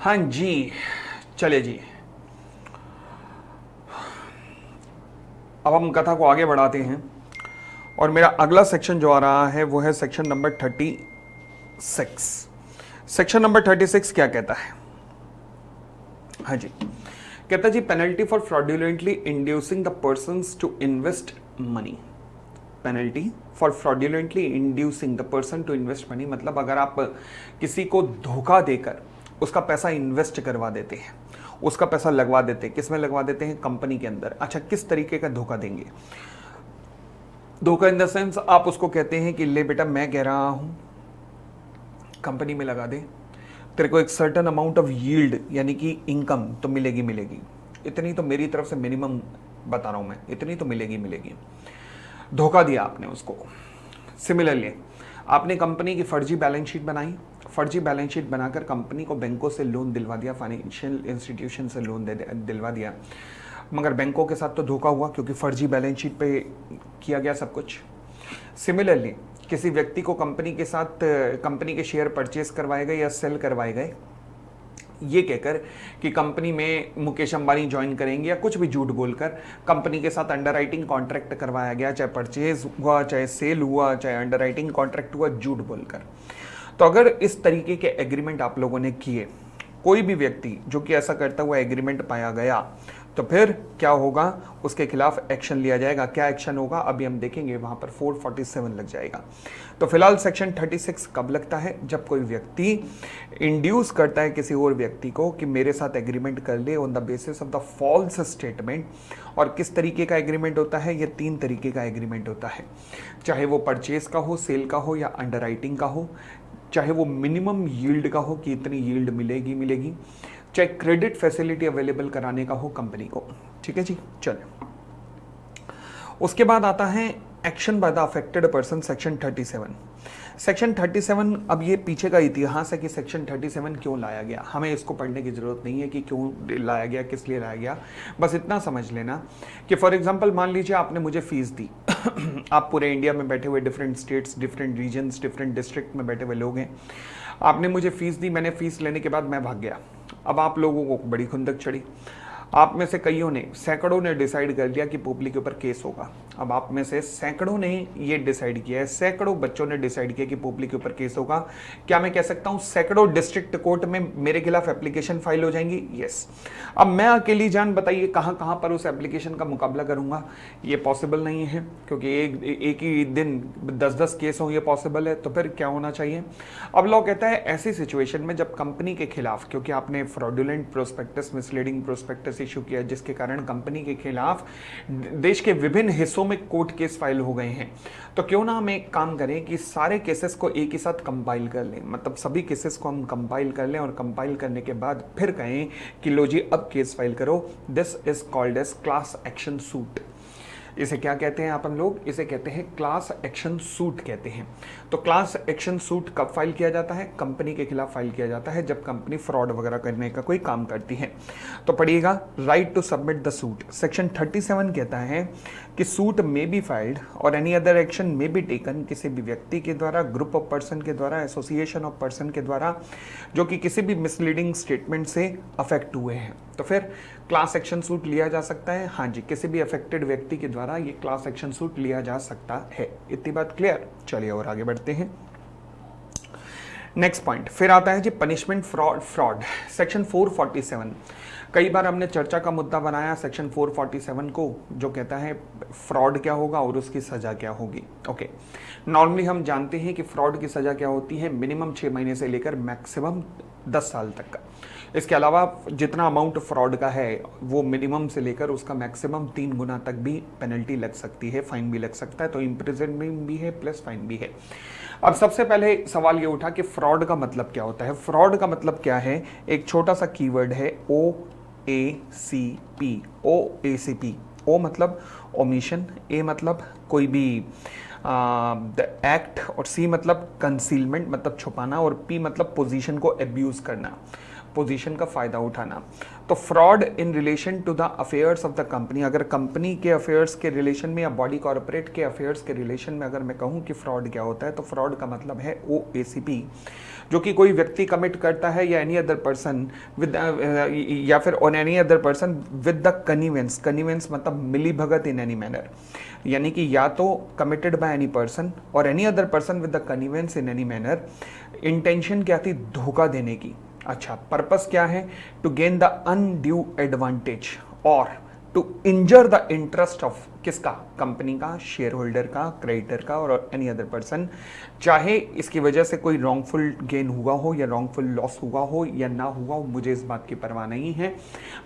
हाँ जी, चलिए जी, अब हम कथा को आगे बढ़ाते हैं और मेरा अगला सेक्शन जो आ रहा है वो है सेक्शन नंबर 36। सेक्शन नंबर 36 क्या कहता है? हाँ जी, कहता है जी, penalty for fraudulently inducing the persons to invest money. Penalty for fraudulently inducing the person to invest money, मतलब अगर आप किसी को धोखा देकर उसका पैसा इन्वेस्ट करवा देते हैं, उसका पैसा लगवा देते हैं, किस में लगवा देते हैं? कंपनी के अंदर। अच्छा, किस तरीके का धोखा देंगे? धोखा इन द सेंस आप उसको कहते हैं कि ले बेटा, मैं कह रहा हूं कंपनी में लगा दे, तेरे को एक सर्टन अमाउंट ऑफ यील्ड यानी कि इनकम तो मिलेगी मिलेगी, इतनी तो मेरी तरफ से मिनिमम बता रहा हूं मैं, इतनी तो मिलेगी मिलेगी। धोखा दिया आपने उसको। सिमिलरली आपने कंपनी की फर्जी बैलेंस शीट बनाई, फर्जी बैलेंस शीट बनाकर कंपनी को बैंकों से लोन दिलवा दिया, फाइनेंशियल इंस्टीट्यूशन से लोन दिलवा दिया, मगर बैंकों के साथ तो धोखा हुआ क्योंकि फर्जी बैलेंस शीट पे किया गया सब कुछ। सिमिलरली किसी व्यक्ति को कंपनी के साथ कंपनी के शेयर परचेज करवाए गए या सेल करवाए गए, ये कहकर कि कंपनी में मुकेश अंबानी ज्वाइन करेंगे या कुछ भी झूठ बोलकर कंपनी के साथ अंडरराइटिंग कॉन्ट्रैक्ट करवाया गया, चाहे परचेज हुआ, चाहे सेल हुआ, चाहे अंडरराइटिंग कॉन्ट्रैक्ट हुआ, झूठ बोलकर। तो अगर इस तरीके के एग्रीमेंट आप लोगों ने किए, कोई भी व्यक्ति जो कि ऐसा करता हुआ एग्रीमेंट पाया गया, तो फिर क्या होगा? उसके खिलाफ एक्शन लिया जाएगा। क्या एक्शन होगा अभी हम देखेंगे, वहां पर 447 लग जाएगा। तो फिलहाल सेक्शन 36 कब लगता है? जब कोई व्यक्ति इंड्यूस करता है किसी और व्यक्ति को कि मेरे साथ एग्रीमेंट कर ले on the basis of the false statement. और किस तरीके का एग्रीमेंट होता है? ये 3 तरीके का एग्रीमेंट होता है, चाहे वो परचेज का हो, सेल का हो या अंडरराइटिंग का हो, चाहे वो मिनिमम यील्ड का हो कि इतनी यील्ड मिलेगी मिलेगी, चाहे क्रेडिट फैसिलिटी अवेलेबल कराने का हो कंपनी को। ठीक है जी, चले। उसके बाद आता है action by the affected person, section 37। Section 37, अब ये पीछे का इतिहास है कि सेक्शन 37 क्यों लाया गया। हमें इसको पढ़ने की जरूरत नहीं है कि क्यों लाया गया, किस लिए लाया गया, बस इतना समझ लेना कि फॉर एग्जांपल मान लीजिए आपने मुझे फीस दी आप पूरे इंडिया में बैठे हुए different states, different regions, different district में बैठे हुए लोग हैं, आपने मुझे फीस दी, मैंने फीस लेने के बाद मैं भाग गया। अब आप लोगों को बड़ी खुंदक चढ़ी, आप में से कईयों ने, सैकड़ों ने डिसाइड कर लिया कि पोपली के ऊपर केस होगा। अब आप में से सैकड़ों ने ये डिसाइड किया है, सैकड़ों बच्चों ने डिसाइड किया कि पोपली के ऊपर केस होगा। क्या मैं कह सकता हूं सैकड़ों डिस्ट्रिक्ट कोर्ट में मेरे खिलाफ एप्लीकेशन फाइल हो जाएंगी? यस। अब मैं अकेली जान बताइए कहां कहां पर उस एप्लीकेशन का मुकाबला करूंगा? ये पॉसिबल नहीं है, क्योंकि एक ही दिन 10-10 केस हो, ये पॉसिबल है। तो फिर क्या होना चाहिए? अब लॉ कहता है ऐसी सिचुएशन में जब कंपनी के खिलाफ, क्योंकि आपने fraudulent prospectus, misleading prospectus issue किया जिसके कारण कंपनी के खिलाफ देश के विभिन्न हिस्सों में कोर्ट केस फाइल हो गए हैं, तो क्यों ना हम एक काम करें कि सारे केसेस को एक ही साथ कंपाइल कर लें, मतलब सभी केसेस को हम कंपाइल कर लें और कंपाइल करने के बाद फिर कहें कि लो जी अब केस फाइल करो। This is called as class action suit. इसे क्या कहते हैं आप हम लोग? इसे कहते हैं क्लास एक्शन सूट कहते हैं। तो क्लास एक्शन सूट कब फाइल किया जाता है? कंपनी के खिलाफ फाइल किया जाता है जब कंपनी फ्रॉड वगैरह करने का कोई काम करती है। तो पढ़िएगा, right to submit the suit. Section 37 कहता है कि सूट में बी फाइल्ड और एनी अदर एक्शन में बी टेकन, किसी भी व्यक्ति के द्वारा, ग्रुप ऑफ पर्सन के द्वारा, एसोसिएशन ऑफ पर्सन के द्वारा, जो कि किसी भी मिसलीडिंग स्टेटमेंट से अफेक्ट हुए हैं। तो फिर क्लास एक्शन सूट लिया जा सकता है। हाँ जी, किसी भी अफेक्टेड व्यक्ति के द्वारा ये क्लास एक्शन सूट लिया जा सकता है। इतनी बात क्लियर? चलिए और आगे बढ़ते हैं। नेक्स्ट पॉइंट फिर आता है जी पनिशमेंट फ्रॉड, सेक्शन 447। कई बार हमने चर्चा का मुद्दा बनाया सेक्शन 447 को, जो कहता है फ्रॉड क्या होगा और उसकी सजा क्या होगी। ओके, नॉर्मली हम जानते हैं कि फ्रॉड की सजा क्या होती है, मिनिमम 6 महीने से लेकर मैक्सिमम 10 साल तक का। इसके अलावा जितना अमाउंट फ्रॉड का है वो मिनिमम से लेकर उसका मैक्सिमम 3 गुना तक भी पेनल्टी लग सकती है, फाइन भी लग सकता है। तो इम्प्रिजनमेंट भी है प्लस फाइन भी है। अब सबसे पहले सवाल ये उठा कि फ्रॉड का मतलब क्या होता है। फ्रॉड का मतलब क्या है? एक छोटा सा कीवर्ड है OACP। OACP, O मतलब ओमिशन, A मतलब कोई भी द एक्ट, और C मतलब कंसीलमेंट मतलब छुपाना, और P मतलब पोजीशन को एब्यूज करना, पोजीशन का फायदा उठाना। तो fraud in relation to the affairs of the company, अगर कंपनी के अफेयर्स के रिलेशन में या बॉडी कॉर्पोरेट के अफेयर्स के रिलेशन में अगर मैं कहूं कि फ्रॉड क्या होता है, तो फ्रॉड का मतलब है OACP, जो कि कोई व्यक्ति कमिट करता है या एनी अदर पर्सन विद या फिर on any other person with the convenience, convenience मतलब मिली भगत इन एनी मैनर, यानी कि या तो कमिटेड बाय एनी पर्सन और any other person with the convenience in any manner. Intention क्या थी? धोखा देने की। अच्छा, पर्पस क्या है? To gain the undue advantage और to injure the interest of किसका? कंपनी का, शेयर होल्डर का, क्रेडिटर का और एनी अदर पर्सन, चाहे इसकी वजह से कोई रॉन्गफुल गेन हुआ हो या रॉन्गफुल लॉस हुआ हो या ना हुआ हो, मुझे इस बात की परवाह नहीं है,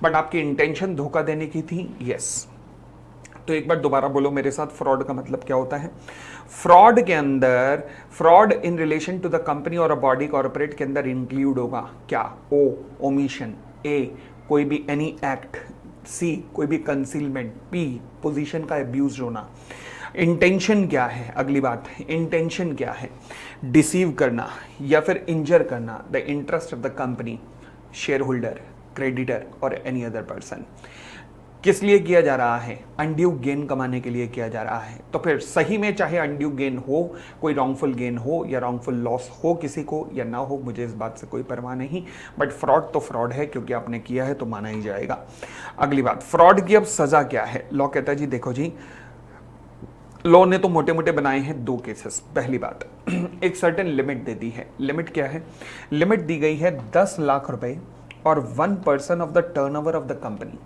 बट आपकी इंटेंशन धोखा देने की थी। यस। तो एक बार दोबारा बोलो मेरे साथ, फ्रॉड का मतलब क्या होता है? फ्रॉड के अंदर, fraud in relation to the company और अ बॉडी कॉर्पोरेट के अंदर इंक्लूड होगा क्या? ओ, ओमिशन, ए, कोई भी एनी एक्ट, सी, कोई भी कंसीलमेंट, पी, पोजीशन का अब्यूज होना। इंटेंशन क्या है? अगली बात, इंटेंशन क्या है? डिसीव करना या फिर इंजर करना the interest of the company, share holder, creditor और एनी अदर पर्सन। किस लिए किया जा रहा है? अनड्यू गेन कमाने के लिए किया जा रहा है। तो फिर सही में चाहे अनड्यू गेन हो, कोई रॉन्गफुल गेन हो या रॉन्गफुल लॉस हो किसी को या ना हो, मुझे इस बात से कोई परवाह नहीं, बट फ्रॉड तो फ्रॉड है, क्योंकि आपने किया है तो माना ही जाएगा। अगली बात, फ्रॉड की अब सजा क्या है? लॉ कहता है जी देखो जी, लॉ ने तो मोटे मोटे बनाए हैं दो केसेस। पहली बात, एक सर्टेन लिमिट दे दी है। लिमिट क्या है? लिमिट दी गई है 10 लाख रुपए और 1% of the turnover of the company.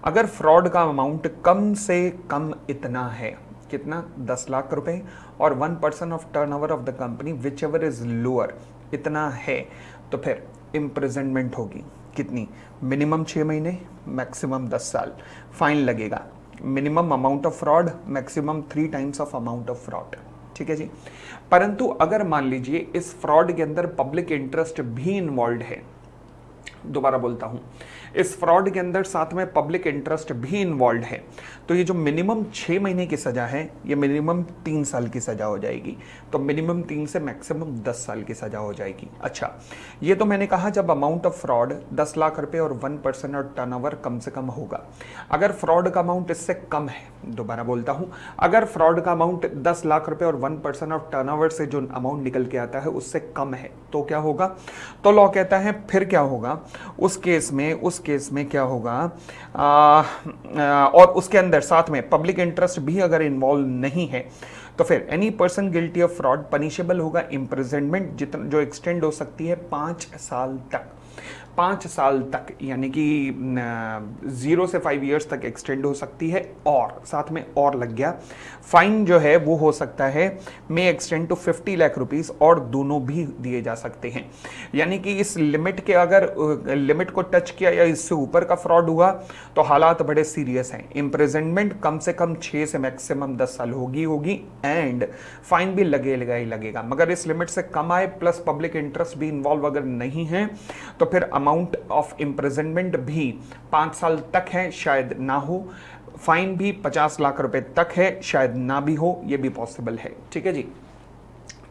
अगर फ्रॉड का अमाउंट कम से कम इतना है, कितना? 10 लाख रुपए और 1% of turnover of the company, which ever is lower, इतना है, तो फिर इम्प्रिजनमेंट होगी। कितनी? मिनिमम 6 महीने, मैक्सिमम 10 साल। फाइन लगेगा। Minimum amount of fraud, maximum 3 times of amount of fraud. ठीक है जी। परंतु अगर मान लीजिए इस फ्रॉड के अंदर पब्लिक इंटरेस्ट भी इन्वॉल्व है, दोबारा बोलता हूं, इस फ्रॉड के अंदर साथ में पब्लिक इंटरेस्ट भी इन्वॉल्व है, तो ये जो मिनिमम 6 महीने की सजा है, ये मिनिमम 3 साल की सजा हो जाएगी। तो मिनिमम 3 से मैक्सिमम 10 साल की सजा हो जाएगी। अच्छा, ये तो मैंने कहा जब अमाउंट ऑफ फ्रॉड 10 लाख रुपए और 1% और टर्नओवर कम से कम होगा। अगर फ्रॉड का अमाउंट इससे कम है, दोबारा बोलता हूं, अगर फ्रॉड का अमाउंट 10 लाख रुपए और 1% ऑफ टर्नओवर से जो अमाउंट निकल के आता है उससे कम है, तो क्या होगा? तो लॉ कहता है फिर क्या होगा? उस केस में क्या होगा? और उसके अंदर साथ में पब्लिक इंटरेस्ट भी अगर इन्वॉल्व नहीं है, तो फिर any person guilty of fraud punishable होगा इम्प्रिजनमेंट, जितना जो एक्सटेंड हो सकती है 5 साल तक। 5 साल तक यानी कि 0 से 5 इयर्स तक एक्सटेंड हो सकती है, और साथ में और लग गया, फाइन जो है वो हो सकता है may extend to 50 lakh rupees, और दोनों भी दिए जा सकते हैं। यानी कि इस लिमिट के, अगर लिमिट को टच किया या इससे ऊपर का फ्रॉड हुआ तो हालात बड़े सीरियस हैं। इम्प्रिजनमेंट कम से कम 6 से मैक्सिमम 10 साल होगी एंड फाइन भी लगेगा ही लगेगा। मगर इस लिमिट से कम आए प्लस पब्लिक इंटरेस्ट भी इन्वॉल्व अगर नहीं है, तो फिर अमाउंट ऑफ इम्प्रिजनमेंट भी 5 साल तक है, शायद ना हो। फाइन भी 50 लाख रुपए तक है, शायद ना भी हो, ये भी पॉसिबल है। ठीक है जी।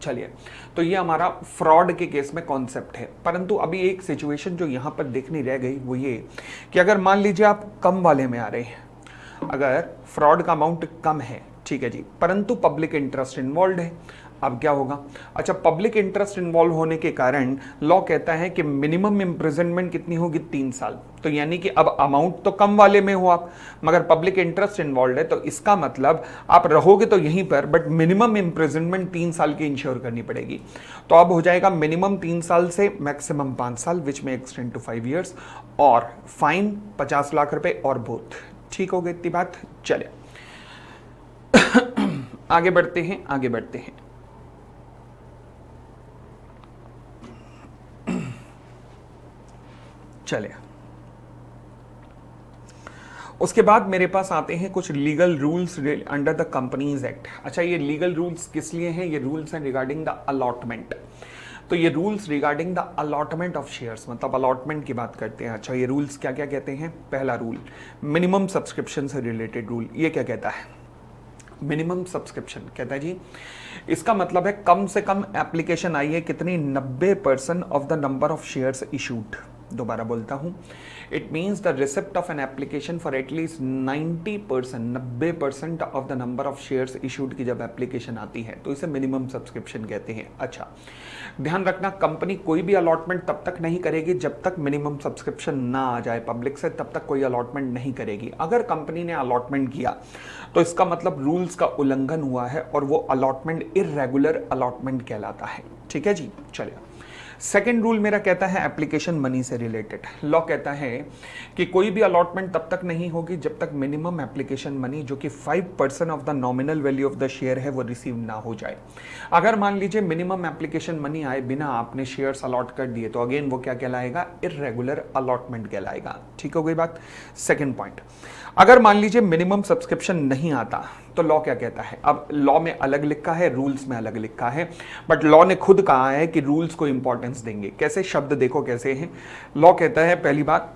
चलिए, तो ये हमारा फ्रॉड के केस में कॉन्सेप्ट है। परंतु अभी एक सिचुएशन जो यहां पर देखनी रह गई वो ये कि अगर मान लीजिए आप कम वाले में आ रहे हैं, अगर फ्रॉड का अमाउंट कम है, ठीक है जी, परंतु पब्लिक इंटरेस्ट इन्वॉल्व है, अब क्या होगा? अच्छा, पब्लिक इंटरेस्ट इन्वॉल्व होने के कारण लॉ कहता है कि मिनिमम इम्प्रिजनमेंट कितनी होगी? 3 साल। तो यानी कि अब अमाउंट तो कम वाले में हो आप, मगर पब्लिक इंटरेस्ट इन्वॉल्व है, तो इसका मतलब आप रहोगे तो यहीं पर, बट मिनिमम इम्प्रिजनमेंट 3 साल की इंश्योर करनी पड़ेगी। तो अब हो जाएगा मिनिमम 3 साल से मैक्सिमम 5 साल, विच में एक्सटेंड टू 5 ईयर्स, और फाइन 50 लाख रुपए और बोथ। ठीक हो गई इतनी बात? चले आगे बढ़ते हैं। चले, उसके बाद मेरे पास आते हैं कुछ legal rules under the companies act. अच्छा, ये लीगल रूल्स किस लिए हैं? ये रूल्स हैं रिगार्डिंग द अलॉटमेंट। तो ये rules regarding the allotment of shares, मतलब अलॉटमेंट की बात करते हैं। अच्छा, ये रूल्स क्या क्या कहते हैं? पहला रूल, मिनिमम सब्सक्रिप्शन से रिलेटेड रूल। ये क्या कहता है? मिनिमम सब्सक्रिप्शन कहता है जी, इसका मतलब है कम से कम एप्लीकेशन आई है कितनी? 90% of the number of shares issued. दोबारा बोलता हूं, it means the receipt of an application for at least 90% of the number of shares issued की जब एप्लीकेशन आती है तो इसे मिनिमम सब्सक्रिप्शन कहते हैं। अच्छा, ध्यान रखना, कंपनी कोई भी अलॉटमेंट तब तक नहीं करेगी जब तक मिनिमम सब्सक्रिप्शन ना आ जाए पब्लिक से, तब तक कोई अलॉटमेंट नहीं करेगी। अगर कंपनी ने अलॉटमेंट किया तो इसका मतलब रूल्स का उल्लंघन हुआ है और वो अलॉटमेंट इर्रेगुलर अलॉटमेंट कहलाता है। ठीक है जी, चलिए। सेकेंड रूल मेरा कहता है एप्लीकेशन मनी से रिलेटेड। लॉ कहता है कि कोई भी अलॉटमेंट तब तक नहीं होगी जब तक मिनिमम एप्लीकेशन मनी जो कि 5% of the nominal value of the share है वो रिसीव ना हो जाए। अगर मान लीजिए मिनिमम एप्लीकेशन मनी आए बिना आपने शेयर्स अलॉट कर दिए तो अगेन वो क्या कहलाएगा, इर्रेगुलर अलॉटमेंट कहलाएगा। ठीक हो गई बात। सेकेंड पॉइंट, अगर मान लीजिए मिनिमम सब्सक्रिप्शन नहीं आता तो लॉ क्या कहता है। अब लॉ में अलग लिखा है, रूल्स में अलग लिखा है, बट लॉ ने खुद कहा है कि रूल्स को इंपॉर्टेंस देंगे। कैसे, शब्द देखो कैसे हैं। लॉ कहता है पहली बात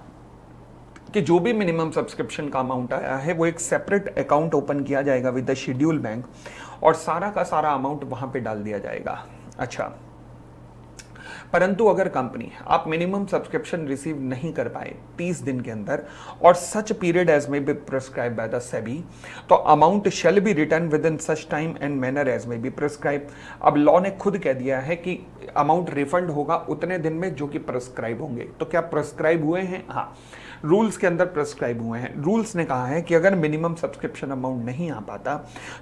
कि जो भी मिनिमम सब्सक्रिप्शन का अमाउंट आया है वो एक सेपरेट अकाउंट ओपन किया जाएगा विद द शेड्यूल बैंक और सारा का सारा अमाउंट वहां पे डाल दिया जाएगा। अच्छा, परंतु अगर कंपनी आप मिनिमम सब्सक्रिप्शन रिसीव नहीं कर पाए 30 दिन के अंदर और such period as may be prescribe by the SEBI, तो amount shall be return within such time and manner as may be prescribe. अब लॉ ने खुद कह दिया है कि अमाउंट रिफंड होगा उतने दिन में जो कि प्रिस्क्राइब होंगे। तो क्या प्रिस्क्राइब हुए हैं? हाँ, रूल्स के अंदर प्रिस्क्राइब हुए हैं। रूल्स ने कहा है कि अगर मिनिमम सब्सक्रिप्शन अमाउंट नहीं आ पाता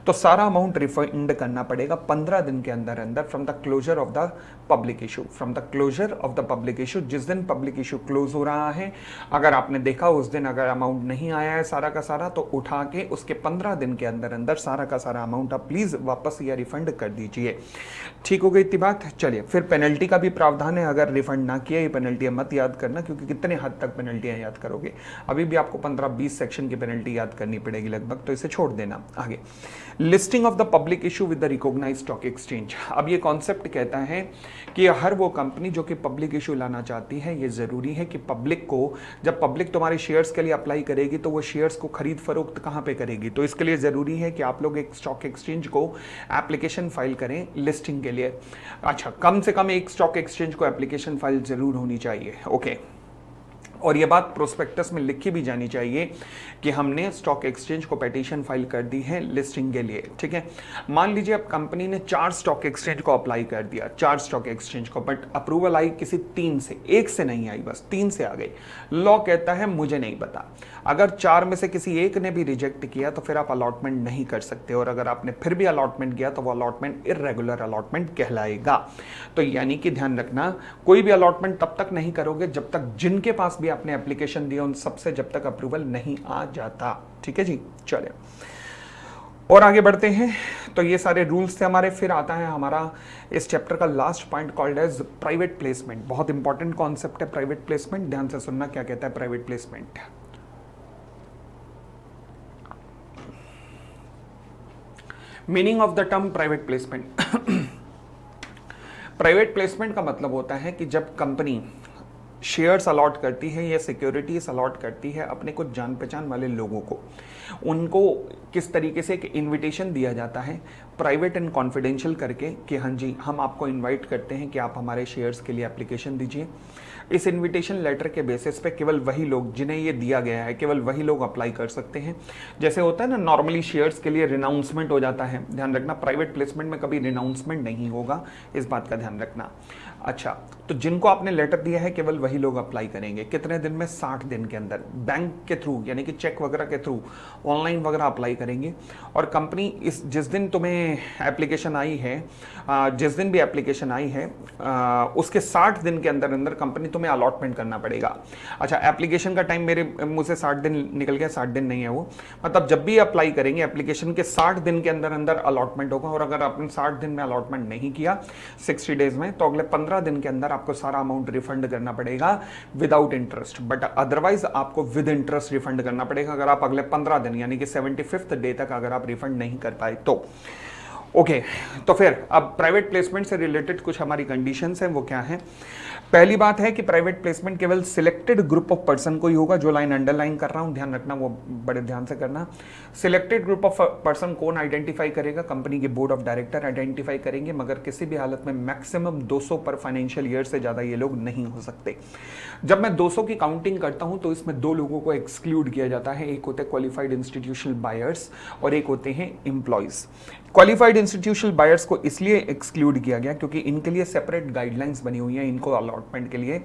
तो सारा अमाउंट रिफंड करना पड़ेगा 15 दिन के अंदर अंदर from the closure of the public issue. From the closure of the public issue, जिस दिन पब्लिक इशू क्लोज हो रहा है, अगर आपने देखा उस दिन अगर अमाउंट नहीं आया है सारा का सारा, तो उठा के उसके 15 दिन के अंदर अंदर सारा का सारा अमाउंट आप प्लीज वापस या रिफंड कर दीजिए। ठीक हो गई इतनी बात। चलिए, फिर पेनल्टी का भी प्रावधान है। अगर रिफंड ना किया, ये पेनल्टियां मत याद करना क्योंकि कितने हद तक पेनल्टियां याद करोगे, अभी भी आपको 15-20 सेक्शन की पेनल्टी याद करनी पड़ेगी लगभग, तो इसे छोड़ देना। आगे, listing of the public issue with the recognised stock exchange. अब ये कॉन्सेप्ट कहता है कि हर वो कंपनी जो कि पब्लिक इशू लाना चाहती है, ये जरूरी है कि पब्लिक को, जब पब्लिक तुम्हारे शेयर्स के लिए अप्लाई करेगी तो वो शेयर्स को खरीद फरोख्त कहां पे करेगी, तो इसके लिए जरूरी है कि आप लोग एक स्टॉक एक्सचेंज को एप्लीकेशन फाइल करें लिस्टिंग के लिए। अच्छा, कम से कम एक स्टॉक एक्सचेंज को एप्लीकेशन फाइल जरूर होनी चाहिए। ओके, और ये बात प्रोस्पेक्टस में लिखी भी जानी चाहिए कि हमने स्टॉक एक्सचेंज को पिटीशन फाइल कर दी है लिस्टिंग के लिए। ठीक है, मान लीजिए अब कंपनी ने 4 स्टॉक एक्सचेंज को अप्लाई कर दिया, 4 स्टॉक एक्सचेंज को, बट अप्रूवल आई किसी 3 से, 1 से नहीं आई, बस 3 से आ गई। लॉ कहता है मुझे नहीं पता, अगर 4 में से किसी एक ने भी रिजेक्ट किया तो फिर आप अलॉटमेंट नहीं कर सकते, और अगर आपने फिर भी अलॉटमेंट किया तो वो अलॉटमेंट इर्रेगुलर अलॉटमेंट कहलाएगा। तो यानी कि ध्यान रखना, कोई भी अलॉटमेंट तब तक नहीं करोगे जब तक जिनके पास भी आपने एप्लीकेशन दिया उन सबसे जब तक अप्रूवल नहीं आ जाता। ठीक है जी, चलिए और आगे बढ़ते हैं। तो ये सारे रूल्स थे हमारे। फिर आता है हमारा इस चैप्टर का last point called as private placement. बहुत इंपॉर्टेंट कॉन्सेप्ट है प्राइवेट प्लेसमेंट, ध्यान से सुनना क्या कहता है private placement. Meaning of the term private placement. Private placement का मतलब होता है कि जब कंपनी शेयर्स अलॉट करती है या सिक्योरिटीज अलॉट करती है अपने कुछ जान पहचान वाले लोगों को, उनको किस तरीके से एक इनविटेशन दिया जाता है प्राइवेट एंड कॉन्फिडेंशियल करके कि हाँ जी हम आपको इनवाइट करते हैं कि आप हमारे शेयर्स के लिए एप्लीकेशन दीजिए। इस इनविटेशन लेटर के बेसिस पे केवल वही लोग जिन्हें ये दिया गया है, केवल वही लोग अप्लाई कर सकते हैं। जैसे होता है ना नॉर्मली शेयर्स के लिए रिनाउंसमेंट हो जाता है, ध्यान रखना प्राइवेट प्लेसमेंट में कभी रिनाउंसमेंट नहीं होगा, इस बात का ध्यान रखना। अच्छा, तो जिनको आपने लेटर दिया है केवल वही लोग अप्लाई करेंगे। कितने दिन में? 60 दिन के अंदर। बैंक के थ्रू यानी कि चेक वगैरह के थ्रू, ऑनलाइन वगैरह अप्लाई करेंगे। और कंपनी इस जिस दिन तुम्हें एप्लीकेशन आई है, जिस दिन भी एप्लीकेशन आई है उसके 60 दिन के अंदर अंदर कंपनी तुम्हें अलॉटमेंट करना पड़ेगा। अच्छा, एप्लीकेशन का टाइम मेरे मुंह से 60 दिन निकल गया, 60 दिन नहीं है वो, मतलब जब भी अप्लाई करेंगे एप्लीकेशन के 60 दिन के अंदर अंदर अलॉटमेंट होगा। और अगर आपने 60 दिन में अलॉटमेंट नहीं किया 60 डेज में, तो अगले 15 दिन के अंदर आपको सारा अमाउंट रिफंड करना पड़ेगा विदाउट इंटरेस्ट। बट अदरवाइज आपको विद इंटरेस्ट रिफंड करना पड़ेगा अगर आप अगले 15 दिन यानी कि 75th डे तक अगर आप रिफंड नहीं कर पाए तो। ओके, तो फिर अब प्राइवेट प्लेसमेंट से रिलेटेड कुछ हमारी कंडीशंस हैं, वो क्या है? पहली बात है कि प्राइवेट प्लेसमेंट केवल सिलेक्टेड ग्रुप ऑफ पर्सन को ही होगा। जो लाइन अंडरलाइन कर रहा हूं ध्यान रखना, वो बड़े ध्यान से करना। सिलेक्टेड ग्रुप ऑफ पर्सन कौन आइडेंटिफाई करेगा? कंपनी के बोर्ड ऑफ डायरेक्टर आइडेंटिफाई करेंगे, मगर किसी भी हालत में मैक्सिमम 200 पर फाइनेंशियल ईयर से ज्यादा ये लोग नहीं हो सकते। जब मैं 200 की काउंटिंग करता हूं तो इसमें दो लोगों को एक्सक्लूड किया जाता है। एक होते हैं क्वालिफाइड इंस्टीट्यूशनल बायर्स और एक होते हैं एम्प्लॉयज। क्वालिफाइड इंस्टीट्यूशनल बायर्स को इसलिए एक्सक्लूड किया गया क्योंकि इनके लिए सेपरेट गाइडलाइंस बनी हुई हैं इनको अलॉटमेंट के लिए।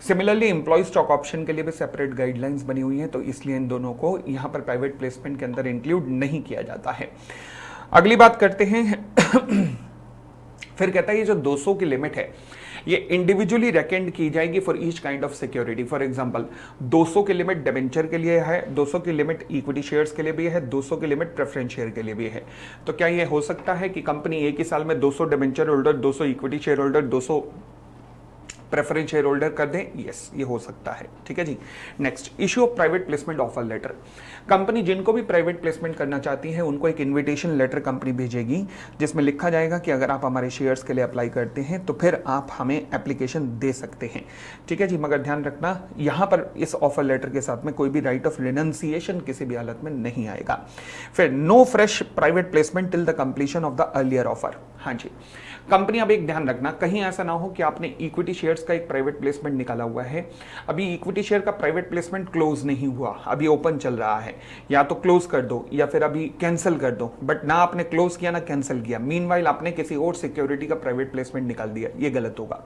सिमिलरली एम्प्लॉय स्टॉक ऑप्शन के लिए भी सेपरेट गाइडलाइंस बनी हुई हैं, तो इसलिए इन दोनों को यहां पर प्राइवेट प्लेसमेंट के अंदर इंक्लूड नहीं किया जाता है। अगली बात करते हैं फिर कहता है ये जो 200 की लिमिट है ये इंडिविजुअली रेकमेंड की जाएगी for each kind of security. For example 200 की लिमिट डिबेंचर के लिए है, 200 की लिमिट इक्विटी शेयर्स के लिए भी है, 200 की लिमिट प्रेफरेंस शेयर के लिए भी है। तो क्या ये हो सकता है कि कंपनी एक ही साल में 200 debenture holder, 200 equity share holder, 200 preference share holder कर दें? यस, ये हो सकता है। ठीक है जी। Next, issue of private placement offer letter. Company जिनको भी प्राइवेट प्लेसमेंट करना चाहती है उनको एक इनविटेशन लेटर कंपनी भेजेगी जिसमें लिखा जाएगा कि अगर आप हमारे शेयर्स के लिए अप्लाई करते हैं तो फिर आप हमें एप्लीकेशन दे सकते हैं। ठीक है जी, मगर ध्यान रखना यहां पर इस ऑफर लेटर के साथ में कोई भी राइट ऑफ रिनंसिएशन किसी भी हालत में नहीं आएगा। फिर no fresh private placement till the completion of the earlier offer. हाँ जी, कंपनी अब एक ध्यान रखना, कहीं ऐसा ना हो कि आपने इक्विटी शेयर्स का एक प्राइवेट प्लेसमेंट निकाला हुआ है, अभी इक्विटी शेयर का प्राइवेट प्लेसमेंट क्लोज नहीं हुआ, अभी ओपन चल रहा है, या तो क्लोज कर दो या फिर अभी कैंसिल कर दो, बट ना आपने क्लोज किया ना कैंसिल किया, मीनवाइल आपने किसी और सिक्योरिटी का प्राइवेट प्लेसमेंट निकाल दिया, ये गलत होगा।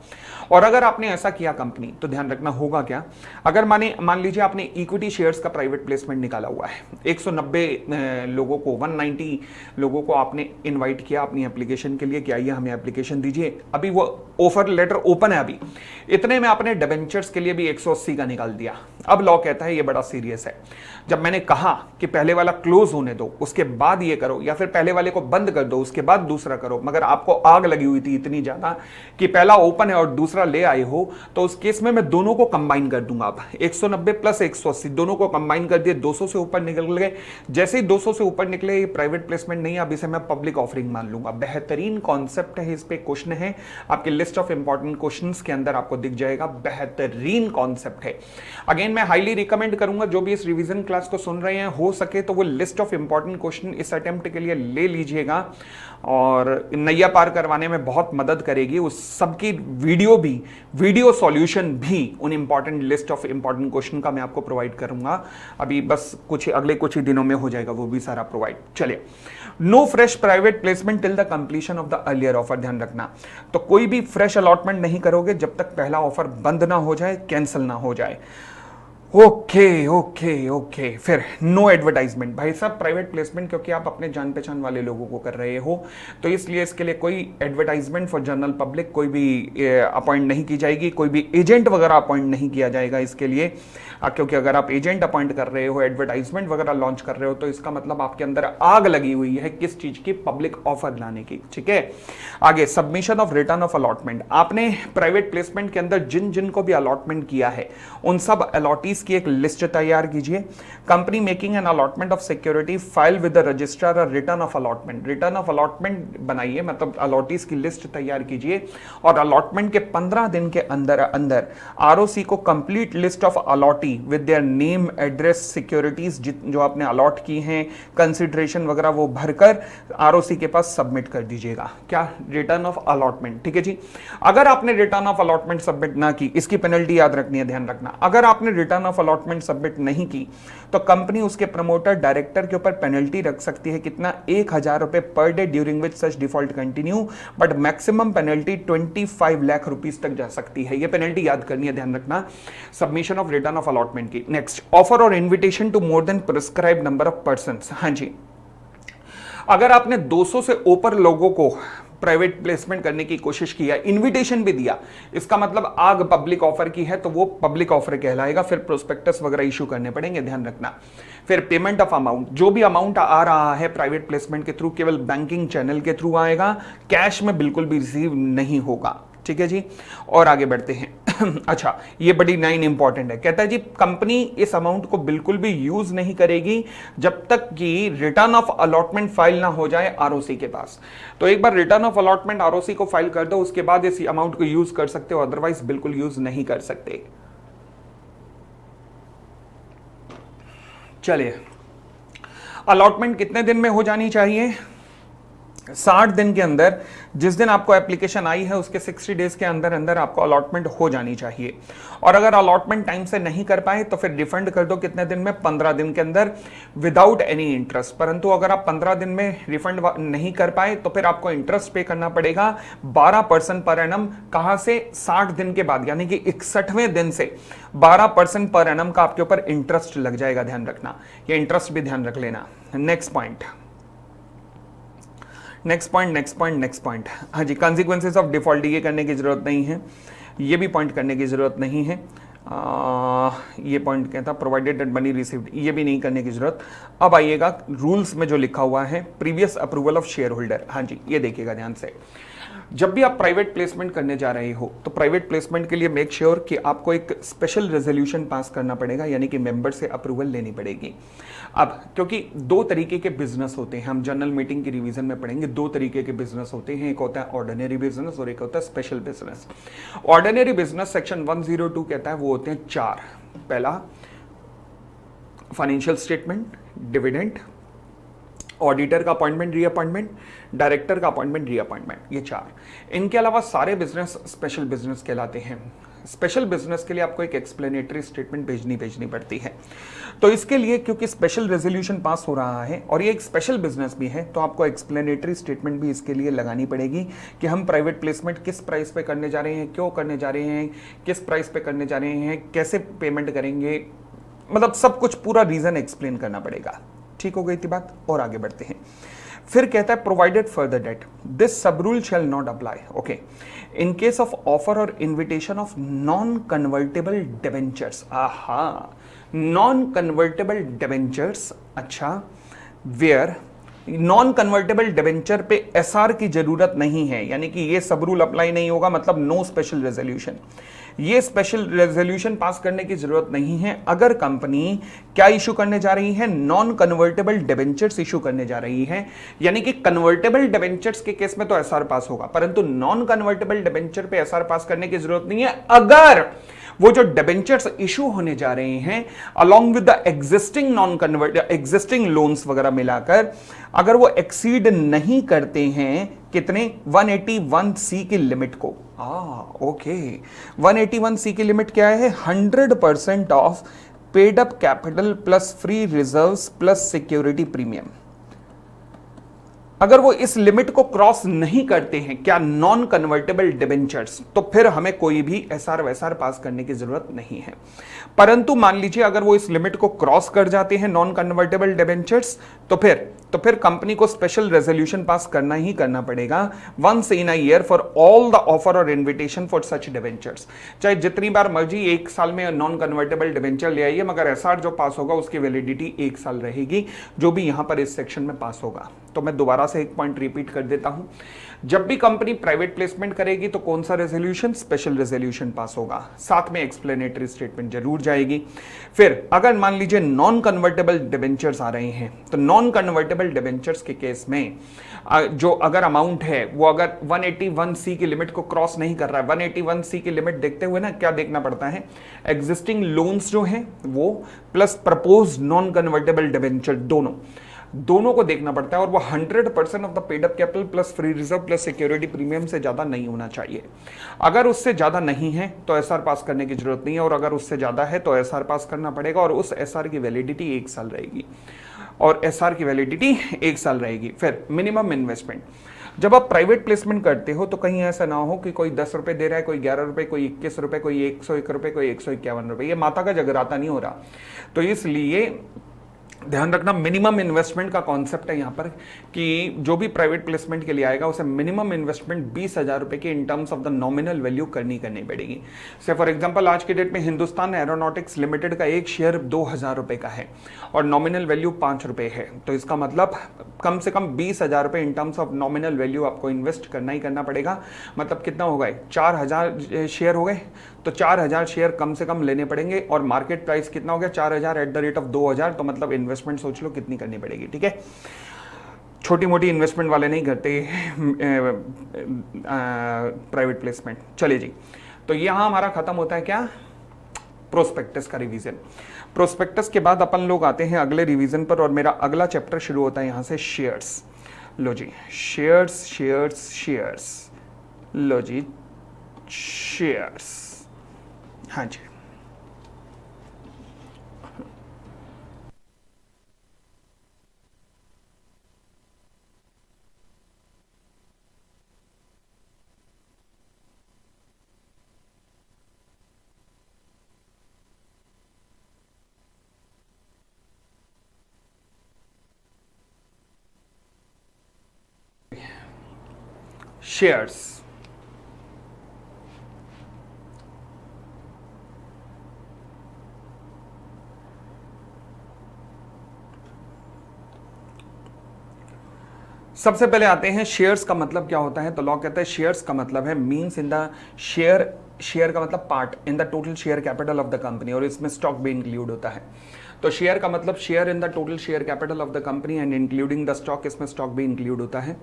और अगर आपने ऐसा किया कंपनी, तो ध्यान रखना होगा क्या, अगर मान लीजिए आपने इक्विटी शेयर्स का प्राइवेट प्लेसमेंट निकाला हुआ है, 190 लोगों को, 190 लोगों को आपने इन्वाइट किया अपनी एप्लीकेशन के लिए कि आइए हमें एप्लीकेशन दीजिए, अभी वो ऑफर लेटर ओपन है, अभी इतने में आपने डिबेंचर्स के लिए भी 180 का निकाल दिया। अब लॉ कहता है ये बड़ा सीरियस है। जब मैंने कहा कि पहले वाला क्लोज होने दो उसके बाद ये करो, या फिर पहले वाले को बंद कर दो उसके बाद दूसरा करो, मगर आपको आग लगी हुई थी इतनी ज्यादा कि पहला ओपन है और दूसरा ले आए हो, तो उस केस में मैं दोनों को कंबाइन कर दूंगा। अब 190 प्लस 180 दोनों को कंबाइन कर दिए, 200 से ऊपर निकल गए। जैसे ही 200 से ऊपर निकले, ये प्राइवेट प्लेसमेंट नहीं है, अब इसे मैं पब्लिक ऑफरिंग मान लूंगा। बेहतरीन कॉन्सेप्ट है, इस पे क्वेश्चन है आपके लिस्ट ऑफ इंपॉर्टेंट क्वेश्चंस के अंदर आपको दिख जाएगा, बेहतरीन कॉन्सेप्ट है। अगेन मैं हाईली रिकमेंड करूंगा जो भी इस रिवीजन क्लास को सुन रहे हैं, हो सके तो वो लिस्ट ऑफ इंपॉर्टेंट क्वेश्चन इस अटेम्प्ट के लिए ले लीजिएगा और नैया पार करवाने में बहुत मदद करेगी। उस सबकी वीडियो सॉल्यूशन भी उन important list of important question का मैं आपको प्रोवाइड करूंगा। अभी बस अगले कुछ ही दिनों में हो जाएगा वो भी सारा प्रोवाइड। चलिए, no fresh private placement till the completion of the earlier offer. ध्यान रखना, तो कोई भी फ्रेश अलॉटमेंट नहीं करोगे जब तक पहला ऑफर बंद ना हो जाए, कैंसिल ना हो जाए। ओके। फिर नो एडवर्टाइजमेंट। भाई साहब, प्राइवेट प्लेसमेंट क्योंकि आप अपने जान पहचान वाले लोगों को कर रहे हो, तो इसलिए इसके लिए कोई एडवर्टाइजमेंट फॉर जनरल पब्लिक कोई भी अपॉइंट नहीं की जाएगी, कोई भी एजेंट वगैरह अपॉइंट नहीं किया जाएगा इसके लिए, क्योंकि अगर आप एजेंट अपॉइंट कर रहे हो, एडवर्टाइजमेंट वगैरह लॉन्च कर रहे हो, तो इसका मतलब आपके अंदर आग लगी हुई है किस चीज की, पब्लिक ऑफर लाने की। ठीक है, आगे submission of return of allotment. आपने प्राइवेट प्लेसमेंट के अंदर जिन जिन को भी अलॉटमेंट किया है उन सब अलॉटीज की एक लिस्ट तैयार कीजिए। Company making an allotment of security file with the registrar और return of allotment. Return of allotment बनाइए, मतलब अलॉटीज की लिस्ट तैयार कीजिए और अलॉटमेंट के 15 दिन के अंदर अंदर आरओसी को complete list of allottee with their name, address, securities जो आपने अलॉट की हैं, कंसिडरेशन वगैरह वो भरकर आरओसी के पास सबमिट कर दीजिएगा। क्या? Return of allotment. ठीक है जी। अगर आपने रिटर्न ऑफ अलॉटमेंट सबमिट ना की, इसकी पेनल्टी याद रखनी है, ध्यान रखना, अगर आपने रिटर्न ऑफ अलॉटमेंट सबमिट नहीं की तो कंपनी उसके प्रमोटर डायरेक्टर के ऊपर पेनल्टी रख सकती है। कितना? 1000 रुपए per day during which such default continue, but maximum penalty 25 lakh rupees तक जा सकती है। ये पेनल्टी याद करनी है, ध्यान रखना, submission of return of allotment की। नेक्स्ट, ऑफर और invitation to more than prescribe number of person. हाँ जी, अगर आपने 200 से ऊपर लोगों को प्राइवेट प्लेसमेंट करने की कोशिश की है, इनविटेशन भी दिया, इसका मतलब आग पब्लिक ऑफर की है, तो वो पब्लिक ऑफर कहलाएगा। फिर प्रोस्पेक्टस वगैरह इशू करने पड़ेंगे, ध्यान रखना। फिर पेमेंट ऑफ अमाउंट, जो भी अमाउंट आ रहा है प्राइवेट प्लेसमेंट के थ्रू केवल बैंकिंग चैनल के थ्रू आएगा, कैश में बिल्कुल भी रिसीव नहीं होगा। ठीक है जी, और आगे बढ़ते हैं। अच्छा, ये बड़ी लाइन इंपॉर्टेंट है, कहता है जी कंपनी इस अमाउंट को बिल्कुल भी यूज नहीं करेगी जब तक कि रिटर्न ऑफ अलॉटमेंट फाइल ना हो जाए आरओसी के पास। तो एक बार रिटर्न ऑफ अलॉटमेंट आरओसी को फाइल कर दो, उसके बाद इस अमाउंट को यूज कर सकते हो, अदरवाइज बिल्कुल यूज नहीं कर सकते। चलिए, अलॉटमेंट कितने दिन में हो जानी चाहिए? 60 दिन के अंदर, जिस दिन आपको एप्लीकेशन आई है उसके 60 डेज के अंदर अंदर आपको अलॉटमेंट हो जानी चाहिए। और अगर अलॉटमेंट टाइम से नहीं कर पाए तो फिर रिफंड कर दो कितने दिन में? 15 दिन के अंदर, विदाउट एनी इंटरेस्ट। परंतु अगर आप 15 दिन में रिफंड नहीं कर पाए तो फिर आपको इंटरेस्ट पे करना पड़ेगा 12% पर एनम। कहां से? 60 दिन के बाद, यानी कि 61वें दिन से 12% पर एनम का आपके ऊपर इंटरेस्ट लग जाएगा, ध्यान रखना, ये इंटरेस्ट भी ध्यान रख लेना। Next point, next point. हाँ जी, कॉन्सिक्वेंसेस ऑफ डिफॉल्ट, ये करने की जरूरत नहीं है, ये भी पॉइंट करने की जरूरत नहीं है। ये पॉइंट क्या था? प्रोवाइडेड दैट मनी रिसीव्ड, ये भी नहीं करने की जरूरत। अब आइएगा रूल्स में जो लिखा हुआ है, previous approval of share holder. हाँ जी, ये देखिएगा ध्यान से। जब भी आप प्राइवेट प्लेसमेंट करने जा रहे हो तो प्राइवेट प्लेसमेंट के लिए मेक श्योर कि आपको एक स्पेशल रेजोल्यूशन पास करना पड़ेगा, यानी कि मेंबर से अप्रूवल लेनी पड़ेगी। अब क्योंकि दो तरीके के बिजनेस होते हैं, हम जनरल मीटिंग की रिवीजन में पढ़ेंगे, दो तरीके के बिजनेस होते हैं, एक होता है ऑर्डिनरी बिजनेस और एक होता है special business. Ordinary business section 102 कहता है वो होते हैं 4। पहला, फाइनेंशियल स्टेटमेंट, डिविडेंड, ऑडिटर का अपॉइंटमेंट रीअपॉइंटमेंट, डायरेक्टर का अपॉइंटमेंट रीअपॉइंटमेंट, ये 4। इनके अलावा सारे बिजनेस स्पेशल बिजनेस कहलाते हैं। स्पेशल बिजनेस के लिए आपको एक एक्सप्लेनेटरी स्टेटमेंट भेजनी पड़ती है। तो इसके लिए क्योंकि स्पेशल रेजोल्यूशन पास हो रहा है और ये एक स्पेशल बिजनेस भी है, तो आपको एक्सप्लेनेटरी स्टेटमेंट भी इसके लिए लगानी पड़ेगी कि हम प्राइवेट प्लेसमेंट किस प्राइस पे करने जा रहे हैं, क्यों करने जा रहे हैं, किस प्राइस पे करने जा रहे हैं, कैसे पेमेंट करेंगे, मतलब सब कुछ पूरा रीजन एक्सप्लेन करना पड़ेगा। ठीक हो गई थी बात, और आगे बढ़ते हैं। फिर कहता है provided further that this sub rule shall not apply, okay, in case of offer और invitation of non convertible debentures. आहा, नॉन कन्वर्टेबल डिबेंचर्स, अच्छा, वेयर नॉन कन्वर्टेबल डिबेंचर पे एसआर की जरूरत नहीं है, यानी कि ये सब रूल अप्लाई नहीं होगा, मतलब नो स्पेशल रेजोल्यूशन। ये स्पेशल रेजोल्यूशन पास करने की जरूरत नहीं है अगर कंपनी क्या इशू करने जा रही है? नॉन कन्वर्टेबल डिबेंचर्स इशू करने जा रही है। यानी कि कन्वर्टेबल डिबेंचर्स के केस में तो एसआर पास होगा, परंतु नॉन कन्वर्टेबल डिबेंचर पे एसआर पास करने की जरूरत नहीं है अगर वो जो डिबेंचर्स इशू होने जा रहे हैं along with the existing non convert existing loans वगैरह मिलाकर अगर वो एक्सीड नहीं करते हैं कितने? 181C की लिमिट को। ओके, 181C की लिमिट क्या है? 100% of paid up capital plus free reserves plus security premium. अगर वो इस लिमिट को क्रॉस नहीं करते हैं क्या? नॉन कन्वर्टेबल डिबेंचर्स, तो फिर हमें कोई भी एसआर वैसार पास करने की जरूरत नहीं है। परंतु मान लीजिए अगर वो इस लिमिट को क्रॉस कर जाते हैं नॉन कन्वर्टेबल डिबेंचर्स, तो फिर कंपनी को स्पेशल रेजोल्यूशन पास करना ही करना पड़ेगा once in a year for all the offer और इन्विटेशन फॉर सच डिबेंचर्स। चाहे जितनी बार मर्जी एक साल में नॉन कन्वर्टेबल डिबेंचर ले आइए, मगर एसआर जो पास होगा उसकी वैलिडिटी 1 साल रहेगी, जो भी यहां पर इस सेक्शन में पास होगा। तो मैं दोबारा से एक पॉइंट रिपीट कर देता हूं, जब भी कंपनी प्राइवेट प्लेसमेंट करेगी तो कौन सा रेजोल्यूशन? स्पेशल रेजोल्यूशन पास होगा, साथ में एक्सप्लेनेटरी स्टेटमेंट जरूर जाएगी। फिर अगर मान लीजिए नॉन कन्वर्टेबल डिबेंचर्स आ रहे हैं तो नॉन कन्वर्टेबल डिबेंचर्स के केस में जो अगर अमाउंट है वो अगर 181C की लिमिट को क्रॉस नहीं कर रहा है, 181C की लिमिट देखते हुए ना क्या देखना पड़ता है? एग्जिस्टिंग लोन्स जो हैं वो plus propose non convertible debenture, दोनों को देखना पड़ता है, और वो 100% of the paid up capital plus free reserve plus security premium से ज्यादा नहीं होना चाहिए। अगर उससे ज्यादा नहीं है तो एसआर पास करने की जरूरत नहीं है, और अगर उससे ज्यादा है तो एसआर पास करना पड़ेगा, और उस एसआर की वैलिडिटी 1 साल रहेगी, और एसआर की वैलिडिटी 1 साल रहेगी। फिर मिनिमम इन्वेस्टमेंट, जब आप प्राइवेट प्लेसमेंट करते हो तो कहीं ऐसा ना हो कि कोई 10 रुपए दे रहा है, कोई 11 रुपए, कोई 21 रुपए, कोई 101 रुपए, कोई 151 रुपए, ये माता का जगराता नहीं हो रहा। तो इसलिए ध्यान रखना, मिनिमम इन्वेस्टमेंट का कॉन्सेप्ट है यहाँ पर कि जो भी प्राइवेट प्लेसमेंट के लिए आएगा उसे मिनिमम इन्वेस्टमेंट 20,000 रुपए की in terms of the nominal value करनी पड़ेगी। से फॉर एग्जांपल आज के डेट में हिंदुस्तान एरोनॉटिक्स लिमिटेड का एक शेयर 2,000 रुपए का है और नॉमिनल वैल्यू 5 रुपए है, तो इसका मतलब कम से कम 20,000 रुपए in terms of nominal value आपको इन्वेस्ट करना ही करना पड़ेगा। मतलब कितना हो गए, 4,000 शेयर हो गए, तो 4,000 शेयर कम से कम लेने पड़ेंगे और मार्केट प्राइस कितना हो गया, 4,000 एट द रेट ऑफ 2,000, तो मतलब इन्वेस्टमेंट सोच लो कितनी करनी पड़ेगी। ठीक है, छोटी मोटी इन्वेस्टमेंट वाले नहीं करते प्राइवेट प्लेसमेंट। चलिए जी, तो यहां हमारा खत्म होता है क्या, प्रोस्पेक्टस का रिवीजन। प्रोस्पेक्टस के बाद अपन लोग आते हैं अगले रिवीजन पर और मेरा अगला चैप्टर शुरू होता है यहां से शेयर्स। लो जी, शेयर्स शेयर्स शेयर्स, लो जी शेयर्स, हाँ जी। शेयर्स, सबसे पहले आते हैं शेयर्स का मतलब क्या होता है। तो लॉ कहता है शेयर्स का मतलब है means in the share, share का मतलब part in the total share capital of the company, और इसमें स्टॉक भी इंक्लूड होता है। तो शेयर का मतलब share in the total share capital of the company and including the stock, इसमें स्टॉक भी इंक्लूड होता है।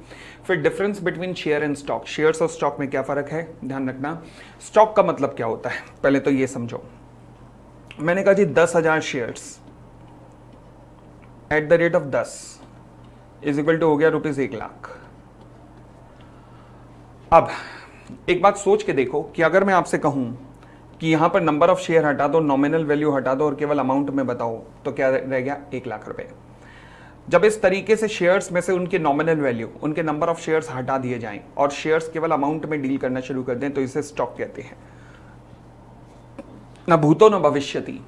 फिर difference between share and stock, shares और स्टॉक में क्या फर्क है, ध्यान रखना। स्टॉक का मतलब क्या होता है, पहले तो ये समझो। मैंने कहा जी 10,000 shares at the rate of 10 is equal to हो गया ₹1,00,000। अब एक बात सोच के देखो कि अगर मैं आपसे कहूं कि यहां पर नंबर ऑफ शेयर हटा दो, नॉमिनल वैल्यू हटा दो और केवल अमाउंट में बताओ, तो क्या रह गया, 1,00,000 रुपए। जब इस तरीके से शेयर्स में से उनके नॉमिनल वैल्यू, उनके नंबर ऑफ शेयर्स हटा दिए जाएं और शेयर्स केवल अमाउंट में डील करना शुरू कर दें, तो इसे स्टॉक कहते हैं। न भूतो न भविष्यति,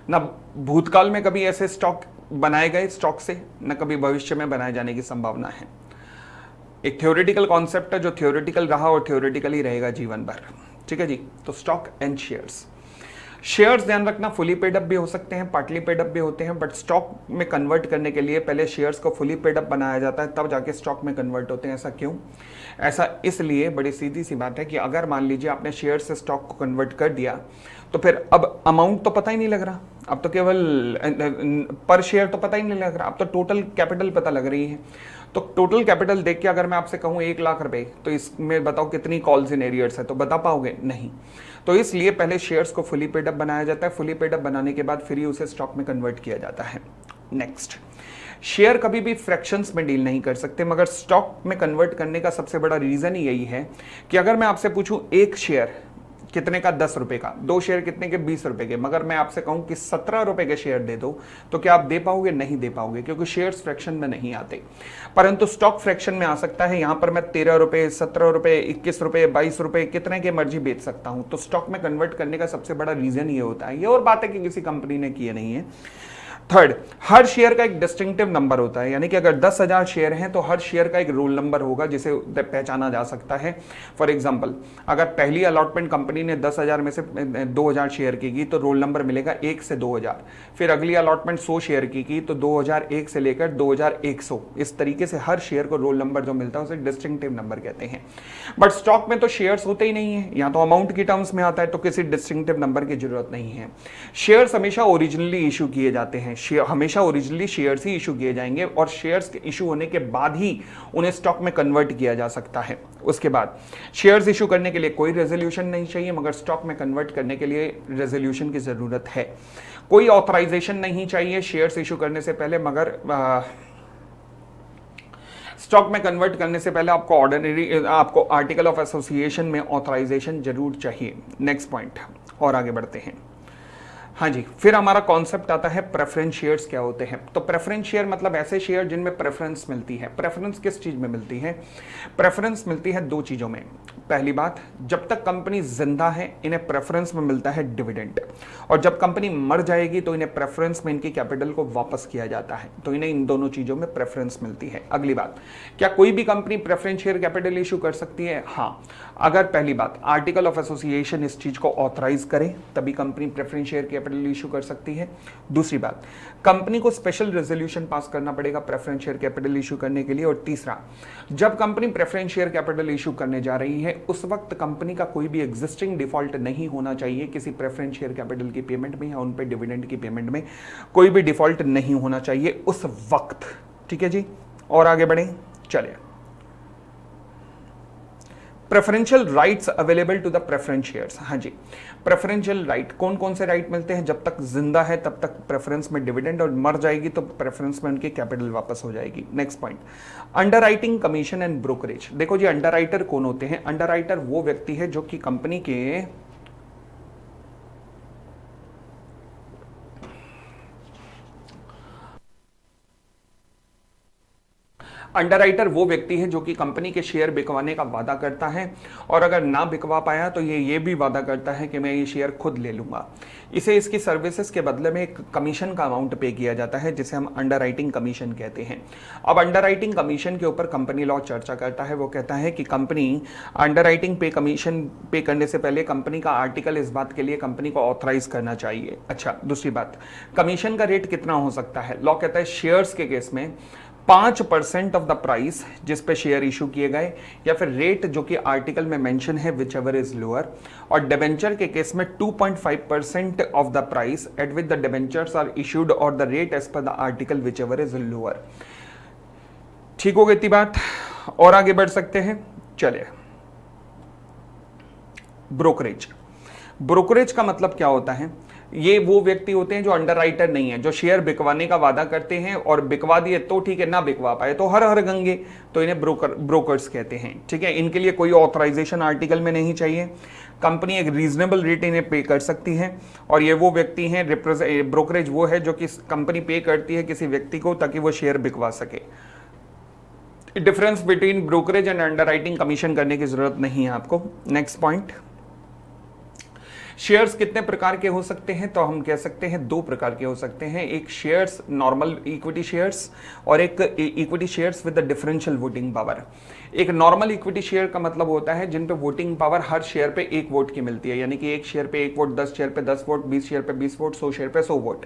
न भूतकाल में कभी ऐसे स्टॉक बनाए गए स्टॉक से, न कभी भविष्य में बनाए जाने की संभावना है। एक थ्योरेटिकल कॉन्सेप्ट है जो थ्योरेटिकल रहा और थ्योरेटिकल ही रहेगा जीवन भर। ठीक है जी, तो स्टॉक एंड शेयर्स। शेयर्स ध्यान रखना फुली पेड अप भी हो सकते हैं, पार्टली पेड अप भी होते हैं, बट स्टॉक में कन्वर्ट करने के लिए पहले शेयर्स को फुली पेड अप बनाया जाता है, तब जाके स्टॉक में कन्वर्ट होते हैं। ऐसा क्यों? ऐसा इसलिए, बड़ी सीधी सी बात है कि अगर मान लीजिए आपने शेयर से स्टॉक को कन्वर्ट कर दिया, तो फिर अब अमाउंट तो पता ही नहीं लग रहा, अब तो केवल पर शेयर तो पता ही नहीं लग रहा, अब तो टोटल कैपिटल पता लग रही है। तो टोटल कैपिटल देख के अगर मैं आपसे कहूं 1,00,000 रुपए, तो इसमें बताओ कितनी कॉल्स इन एरियर्स है, तो बता पाओगे? नहीं। तो इसलिए पहले शेयर्स को फुली पेड अप बनाया जाता है, फुली पेड अप बनाने के बाद फिर ही उसे स्टॉक में कन्वर्ट किया जाता है। नेक्स्ट, शेयर कभी भी फ्रैक्शंस में डील नहीं कर सकते, मगर स्टॉक में कन्वर्ट करने का सबसे बड़ा रीजन ही यही है कि अगर मैं आपसे पूछूं एक शेयर कितने का, 10 रुपए का, 2 शेयर कितने के, 20 रुपए के, मगर मैं आपसे कहूं कि 17 रुपए के शेयर दे दो, तो क्या आप दे पाओगे? नहीं दे पाओगे, क्योंकि शेयर्स फ्रैक्शन में नहीं आते। परंतु स्टॉक फ्रैक्शन में आ सकता है। यहां पर मैं 13 रुपए, 17 रुपए, 21 रुपए, 22 रुपए, कितने के मर्जी बेच सकता हूं। तो स्टॉक में कन्वर्ट करने का सबसे बड़ा रीजन ये होता है। ये और बात है कि किसी कंपनी ने किए नहीं है। थर्ड, हर शेयर का एक डिस्टिंक्टिव नंबर होता है, यानी कि अगर 10,000 शेयर हैं तो हर शेयर का एक रोल नंबर होगा जिसे पहचाना जा सकता है। फॉर एग्जांपल, अगर पहली अलॉटमेंट कंपनी ने 10,000 में से 2,000 शेयर की तो रोल नंबर मिलेगा 1 से 2,000। फिर अगली अलॉटमेंट 100 शेयर की तो 2001 से लेकर 2100, इस तरीके से हर शेयर को रोल नंबर जो मिलता है उसे डिस्टिंक्टिव नंबर कहते हैं। बट स्टॉक में तो शेयर्स होते ही नहीं है, या तो अमाउंट की टर्म्स में आता है, तो किसी डिस्टिंक्टिव नंबर की जरूरत नहीं है। शेयर्स हमेशा ओरिजिनली इशू किए जाते हैं, हमेशा ओरिजिनली शेयर्स ही इशू किए जाएंगे और शेयर्स के इशू होने के बाद ही उन्हें स्टॉक में कन्वर्ट किया जा सकता है। उसके बाद शेयर्स इशू करने के लिए कोई रेजोल्यूशन नहीं चाहिए, मगर स्टॉक में कन्वर्ट करने के लिए रेजोल्यूशन की जरूरत है। कोई ऑथराइजेशन नहीं चाहिए शेयर्स इशू करने से पहले, मगर स्टॉक में कन्वर्ट करने से पहले आपको आर्टिकल ऑफ एसोसिएशन में ऑथराइजेशन जरूर चाहिए। नेक्स्ट पॉइंट, और आगे बढ़ते हैं। हाँ जी, फिर हमारा कॉन्सेप्ट आता है प्रेफरेंस शेयर्स क्या होते हैं। तो प्रेफरेंस शेयर मतलब ऐसे शेयर जिनमें प्रेफरेंस मिलती है। प्रेफरेंस किस चीज में मिलती है? प्रेफरेंस मिलती है दो चीजों में। पहली बात, जब तक कंपनी जिंदा है इन्हें प्रेफरेंस में मिलता है डिविडेंड, और जब कंपनी मर जाएगी तो इन्हें प्रेफरेंस में इनकी कैपिटल को वापस किया जाता है। तो इन्हें इन दोनों चीजों में प्रेफरेंस मिलती है। अगली बात, क्या कोई भी company preference share capital issue कर सकती है? हाँ, अगर पहली बात आर्टिकल ऑफ एसोसिएशन इस चीज को ऑथराइज करे तभी company preference share capital issue कर सकती है। दूसरी बात, कंपनी को स्पेशल रेजोल्यूशन पास करना पड़ेगा प्रेफरेंस शेयर कैपिटल इशू करने के लिए। और तीसरा, जब company preference share capital issue करने जा रही है उस वक्त कंपनी का कोई भी एग्जिस्टिंग डिफॉल्ट नहीं होना चाहिए किसी प्रेफरेंस शेयर कैपिटल की पेमेंट में या उन पे डिविडेंड की पेमेंट में कोई भी डिफॉल्ट नहीं होना चाहिए उस वक्त। ठीक है जी, और आगे बढ़े, चलिए। Preferential rights available to the preference shares. हाँ जी, प्रेफरेंशियल राइट कौन कौन से राइट मिलते हैं? जब तक जिंदा है तब तक प्रेफरेंस में डिविडेंड, और मर जाएगी तो प्रेफरेंस में उनकी कैपिटल वापस हो जाएगी। Next point, underwriting commission and brokerage. देखो जी, अंडरराइटर कौन होते हैं? अंडरराइटर वो व्यक्ति है जो कि कंपनी के अंडरराइटर वो व्यक्ति है जो कि कंपनी के शेयर बिकवाने का वादा करता है, और अगर ना बिकवा पाया तो ये भी वादा करता है कि मैं ये शेयर खुद ले लूंगा। इसे इसकी सर्विसेज के बदले में एक कमीशन का अमाउंट पे किया जाता है जिसे हम अंडरराइटिंग कमीशन कहते हैं। अब अंडरराइटिंग कमीशन के ऊपर कंपनी लॉ चर्चा करता है। वो कहता है कि कंपनी अंडरराइटिंग पे कमीशन पे करने से पहले कंपनी का आर्टिकल इस बात के लिए कंपनी को ऑथराइज करना चाहिए। अच्छा, दूसरी बात, कमीशन का रेट कितना हो सकता है? लॉ कहता है शेयर्स के केस में 5% ऑफ द प्राइस जिस पे शेयर इशू किए गए, या फिर रेट जो कि आर्टिकल में मेंशन है विच एवर इज लोअर, और डिबेंचर के केस में 2.5% of the price at which the debentures are issued और the rate as per the article whichever is lower. ठीक हो गई इतनी बात, और आगे बढ़ सकते हैं, चलिए। ब्रोकरेज। ब्रोकरेज का मतलब क्या होता है? ये वो व्यक्ति होते हैं जो अंडरराइटर नहीं है, जो शेयर बिकवाने का वादा करते हैं और बिकवा दिए तो ठीक है, ना बिकवा पाए तो हर हर गंगे, तो इन्हें ब्रोकर्स कहते हैं। ठीक है, इनके लिए कोई ऑथराइजेशन आर्टिकल में नहीं चाहिए, कंपनी एक रीजनेबल रेट इन्हें पे कर सकती है, और ये वो व्यक्ति हैं, ब्रोकरेज वो है जो कि कंपनी पे करती है किसी व्यक्ति को ताकि वो शेयर बिकवा सके। Difference between brokerage and underwriting commission करने की जरूरत नहीं है आपको। नेक्स्ट पॉइंट, शेयर्स कितने प्रकार के हो सकते हैं? तो हम कह सकते हैं दो प्रकार के हो सकते हैं। एक शेयर्स नॉर्मल इक्विटी शेयर्स, और एक equity shares with the differential voting power. एक नॉर्मल इक्विटी शेयर का मतलब होता है जिन पे वोटिंग पावर हर शेयर पे एक वोट की मिलती है, यानी कि एक शेयर पे एक वोट, 10 शेयर पे 10 वोट, 20 शेयर पे 20 वोट, 100 शेयर पे 100 वोट।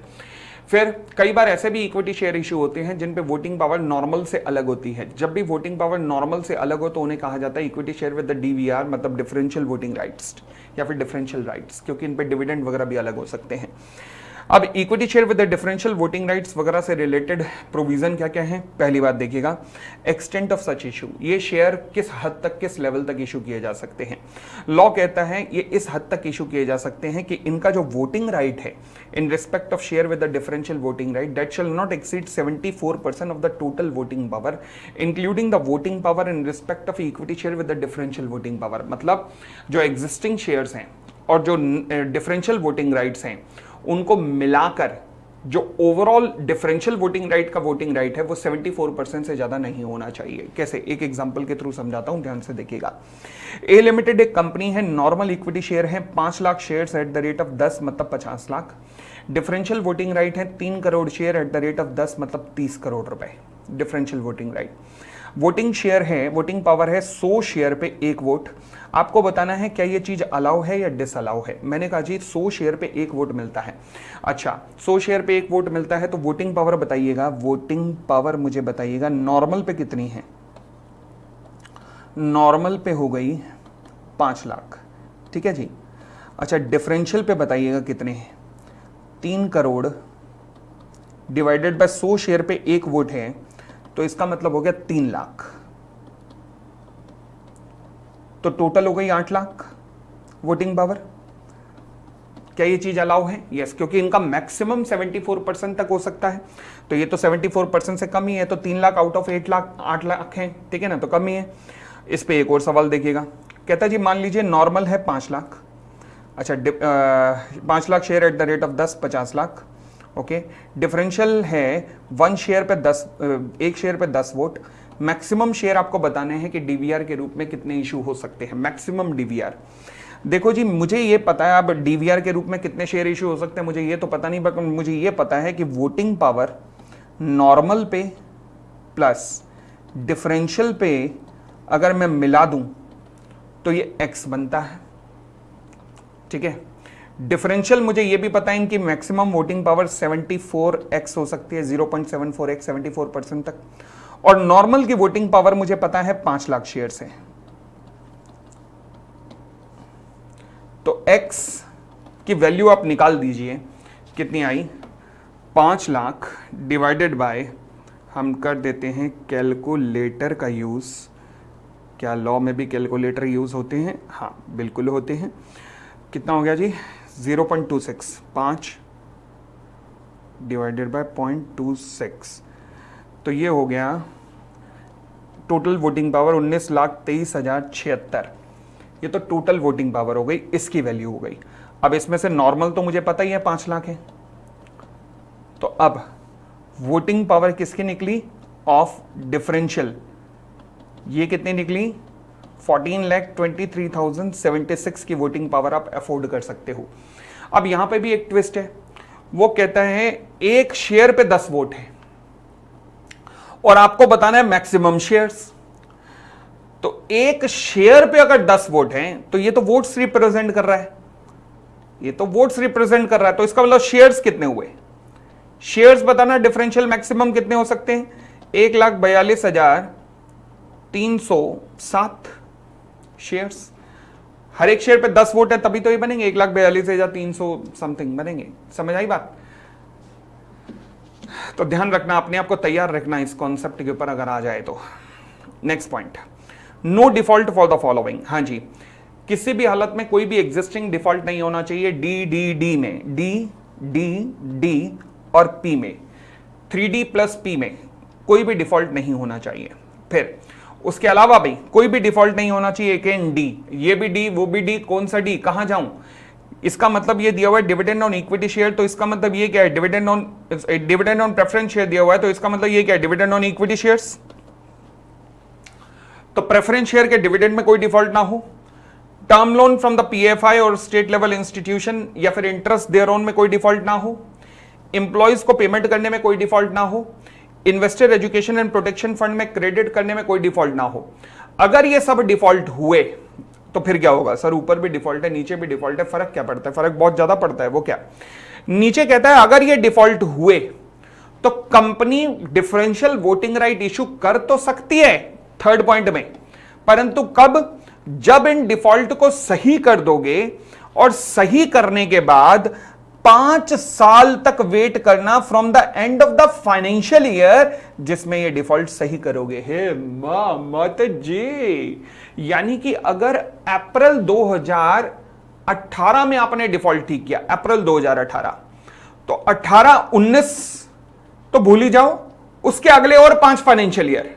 फिर कई बार ऐसे भी इक्विटी शेयर इशू होते हैं जिन पे वोटिंग पावर नॉर्मल से अलग होती है। जब भी वोटिंग पावर नॉर्मल से अलग हो तो उन्हें कहा जाता है equity share with the DVR, मतलब डिफरेंशियल वोटिंग राइट्स या फिर डिफरेंशियल राइट्स, क्योंकि इन पे डिविडेंड वगैरह भी अलग हो सकते हैं। अब equity share with the differential voting rights वगैरह से रिलेटेड प्रोविजन क्या क्या है? पहली बात देखिएगा, एक्सटेंट ऑफ सच इशू, ये शेयर किस हद तक, किस लेवल तक इशू किए जा सकते हैं। लॉ कहता है ये इस हद तक इशू किए जा सकते हैं कि इनका जो वोटिंग राइट है in respect of share with the differential voting right that shall not exceed 74% of the total voting power including the voting power in respect of equity share with the differential voting power. मतलब जो existing shares हैं और जो differential voting rights हैं उनको मिलाकर जो overall differential voting right का वोटिंग राइट है वो 74% से ज्यादा नहीं होना चाहिए। कैसे? एक एग्जांपल के थ्रू समझाता हूं, ध्यान से देखिएगा। ए लिमिटेड एक कंपनी है, नॉर्मल इक्विटी शेयर है 5 lakh shares at the rate of 10 मतलब 50 लाख। डिफरेंशियल वोटिंग राइट है 3 crore share eight the rate of 10 मतलब 30 करोड़ रुपए differential voting right. Voting share है, वोटिंग पावर है 100 शेयर पे एक वोट। आपको बताना है क्या ये चीज अलाउ है या डिसअलाउ है। मैंने कहा जी 100 शेयर पे एक वोट मिलता है। अच्छा, 100 शेयर पे एक वोट मिलता है तो वोटिंग पावर बताइएगा, वोटिंग पावर मुझे बताइएगा नॉर्मल पे कितनी है। नॉर्मल पे हो गई 5 लाख, ठीक है जी। अच्छा, डिफरेंशियल पे बताइएगा कितने हैं। 3 करोड़ डिवाइडेड बाय 100 शेयर पे एक वोट है तो इसका मतलब हो गया 3 लाख, तो टोटल हो गई 8 लाख वोटिंग पावर। क्या ये चीज अलाउ है? यस, क्योंकि इनका मैक्सिमम 74% तक हो सकता है, तो ये तो 74% से कम ही है, तो 3 लाख आउट ऑफ 8 लाख है, ठीक है ना, तो कम ही है। इस पे एक और सवाल देखिएगा, कहता जी मान लीजिए नॉर्मल है 5 लाख, अच्छा 5 lakh share eight the rate of 10, 50 lakh. Okay, differential है 1 शेयर पे 10, 1 शेयर पे 10 वोट। मैक्सिमम शेयर आपको बताने हैं कि डीवीआर के रूप में कितने इशू हो सकते हैं, मैक्सिमम डीवीआर। देखो जी, मुझे ये पता है अब डीवीआर के रूप में कितने शेयर इशू हो सकते हैं, मुझे ये तो पता नहीं, बट मुझे ये पता है कि वोटिंग पावर नॉर्मल पे प्लस डिफरेंशियल पे अगर मैं मिला दूं तो ये एक्स बनता है। ठीक है, डिफरेंशियल मुझे ये भी पता है इनकी मैक्सिमम वोटिंग पावर 74x हो सकती है, 0.74x, 74% तक। और नॉर्मल की वोटिंग पावर मुझे पता है 5 लाख शेयर से। तो x की वैल्यू आप निकाल दीजिए, कितनी आई, 5 लाख डिवाइडेड बाय, हम कर देते हैं कैलकुलेटर का यूज। क्या लॉ में भी कैलकुलेटर यूज होते हैं? हाँ बिल्कुल होते हैं। कितना हो गया जी, 0.26, 5 डिवाइडेड बाय 0.26, तो ये हो गया टोटल वोटिंग पावर 19,23,076। ये तो टोटल वोटिंग पावर हो गई, इसकी वैल्यू हो गई। अब इसमें से नॉर्मल तो मुझे पता ही है 5 लाख है, तो अब वोटिंग पावर किसकी निकली, ऑफ डिफरेंशियल, ये कितनी निकली, 14,23,076 की वोटिंग पावर आप अफोर्ड कर सकते हो। अब यहां पे भी एक ट्विस्ट है, वो कहता है 1 शेयर पे 10 वोट है और आपको बताना है मैक्सिमम शेयर्स। तो 1 शेयर पे अगर 10 वोट हैं तो ये तो वोट्स रिप्रेजेंट कर रहा है, ये तो वोट्स रिप्रेजेंट कर रहा है, तो इसका मतलब शेयर्स कितने हुए, शेयर्स बताना, डिफरेंशियल मैक्सिमम कितने हो सकते हैं, 1,42,307 शेयर्स। हर एक शेयर पे 10 वोट है तभी तो ये बनेंगे, 1,42,300 समथिंग बनेंगे। समझ आई बात? तो ध्यान रखना, अपने आप को तैयार रखना इस कॉन्सेप्ट के ऊपर अगर आ जाए तो। Next point, no default for the following. हाँ जी, किसी भी हालत में कोई भी एग्जिस्टिंग डिफॉल्ट नहीं होना चाहिए। डी में, डी और पी में, 3D प्लस पी में कोई भी डिफॉल्ट नहीं होना चाहिए। फिर उसके अलावा भी कोई भी डिफॉल्ट नहीं होना चाहिए, अगेन डी, ये भी डी, वो भी डी, कौन सा डी, कहां जाऊं, इसका मतलब ये दिया हुआ है डिविडेंड ऑन इक्विटी शेयर, तो इसका मतलब ये क्या है, डिविडेंड ऑन प्रेफरेंस शेयर दिया हुआ है, तो इसका मतलब ये क्या है, डिविडेंड ऑन इक्विटी शेयर्स। तो प्रेफरेंस शेयर के डिविडेंड में कोई डिफॉल्ट ना हो, term loan from the PFI और स्टेट लेवल इंस्टीट्यूशन या फिर इंटरेस्ट देयर ऑन में कोई डिफॉल्ट ना हो, इंप्लॉइज को पेमेंट करने में कोई डिफॉल्ट ना हो, investor education and protection fund में क्रेडिट करने में कोई डिफॉल्ट ना हो। अगर ये सब डिफॉल्ट हुए तो फिर क्या होगा, सर ऊपर भी डिफॉल्ट है नीचे भी डिफॉल्ट है, फर्क क्या पड़ता है, फर्क बहुत ज्यादा पड़ता है। वो क्या, नीचे कहता है अगर ये डिफॉल्ट हुए तो company differential voting right issue कर तो सकती है, थर्ड पॉइंट में, परंतु कब, जब इन डिफॉल्ट को सही कर दोगे और सही करने के बाद 5 साल तक वेट करना from the end of the financial year जिसमें ये डिफॉल्ट सही करोगे। हे मत जी, यानी कि अगर अप्रैल 2018 में आपने डिफॉल्ट ठीक किया, अप्रैल 2018, तो 18-19 तो भूल ही जाओ, उसके अगले और 5 फाइनेंशियल ईयर,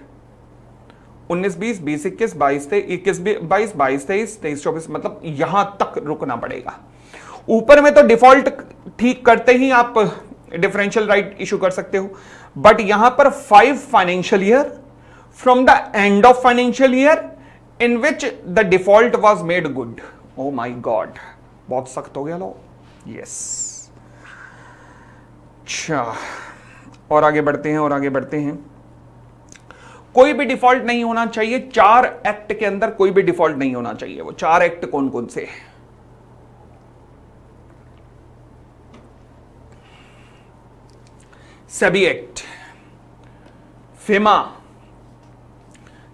19-20, 20-21, 22-23, 23-24, मतलब यहां तक रुकना पड़ेगा। ऊपर में तो डिफॉल्ट ठीक करते ही आप डिफरेंशियल राइट इशू कर सकते हो, बट यहां पर 5 financial year from the end of financial year in which the default was made good. Oh my God, बहुत सख्त हो गया लो। यस, अच्छा, और आगे बढ़ते हैं। कोई भी डिफॉल्ट नहीं होना चाहिए, 4 एक्ट के अंदर कोई भी डिफॉल्ट नहीं होना चाहिए। वो 4 एक्ट कौन कौन से हैं? SEBI act, FEMA,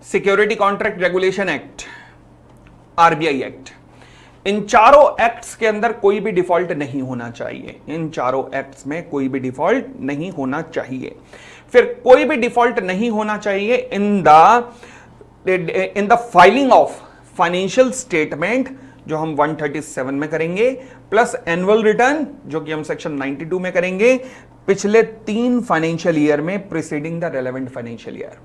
security contract regulation act, RBI act. इन चारों एक्ट्स के अंदर कोई भी डिफॉल्ट नहीं होना चाहिए, इन चारों एक्ट्स में कोई भी डिफॉल्ट नहीं होना चाहिए। फिर कोई भी डिफॉल्ट नहीं होना चाहिए in the filing of financial statement, जो हम 137 में करेंगे, प्लस एनुअल रिटर्न जो कि हम सेक्शन 92 में करेंगे, पिछले 3 फाइनेंशियल ईयर में preceding the relevant financial year.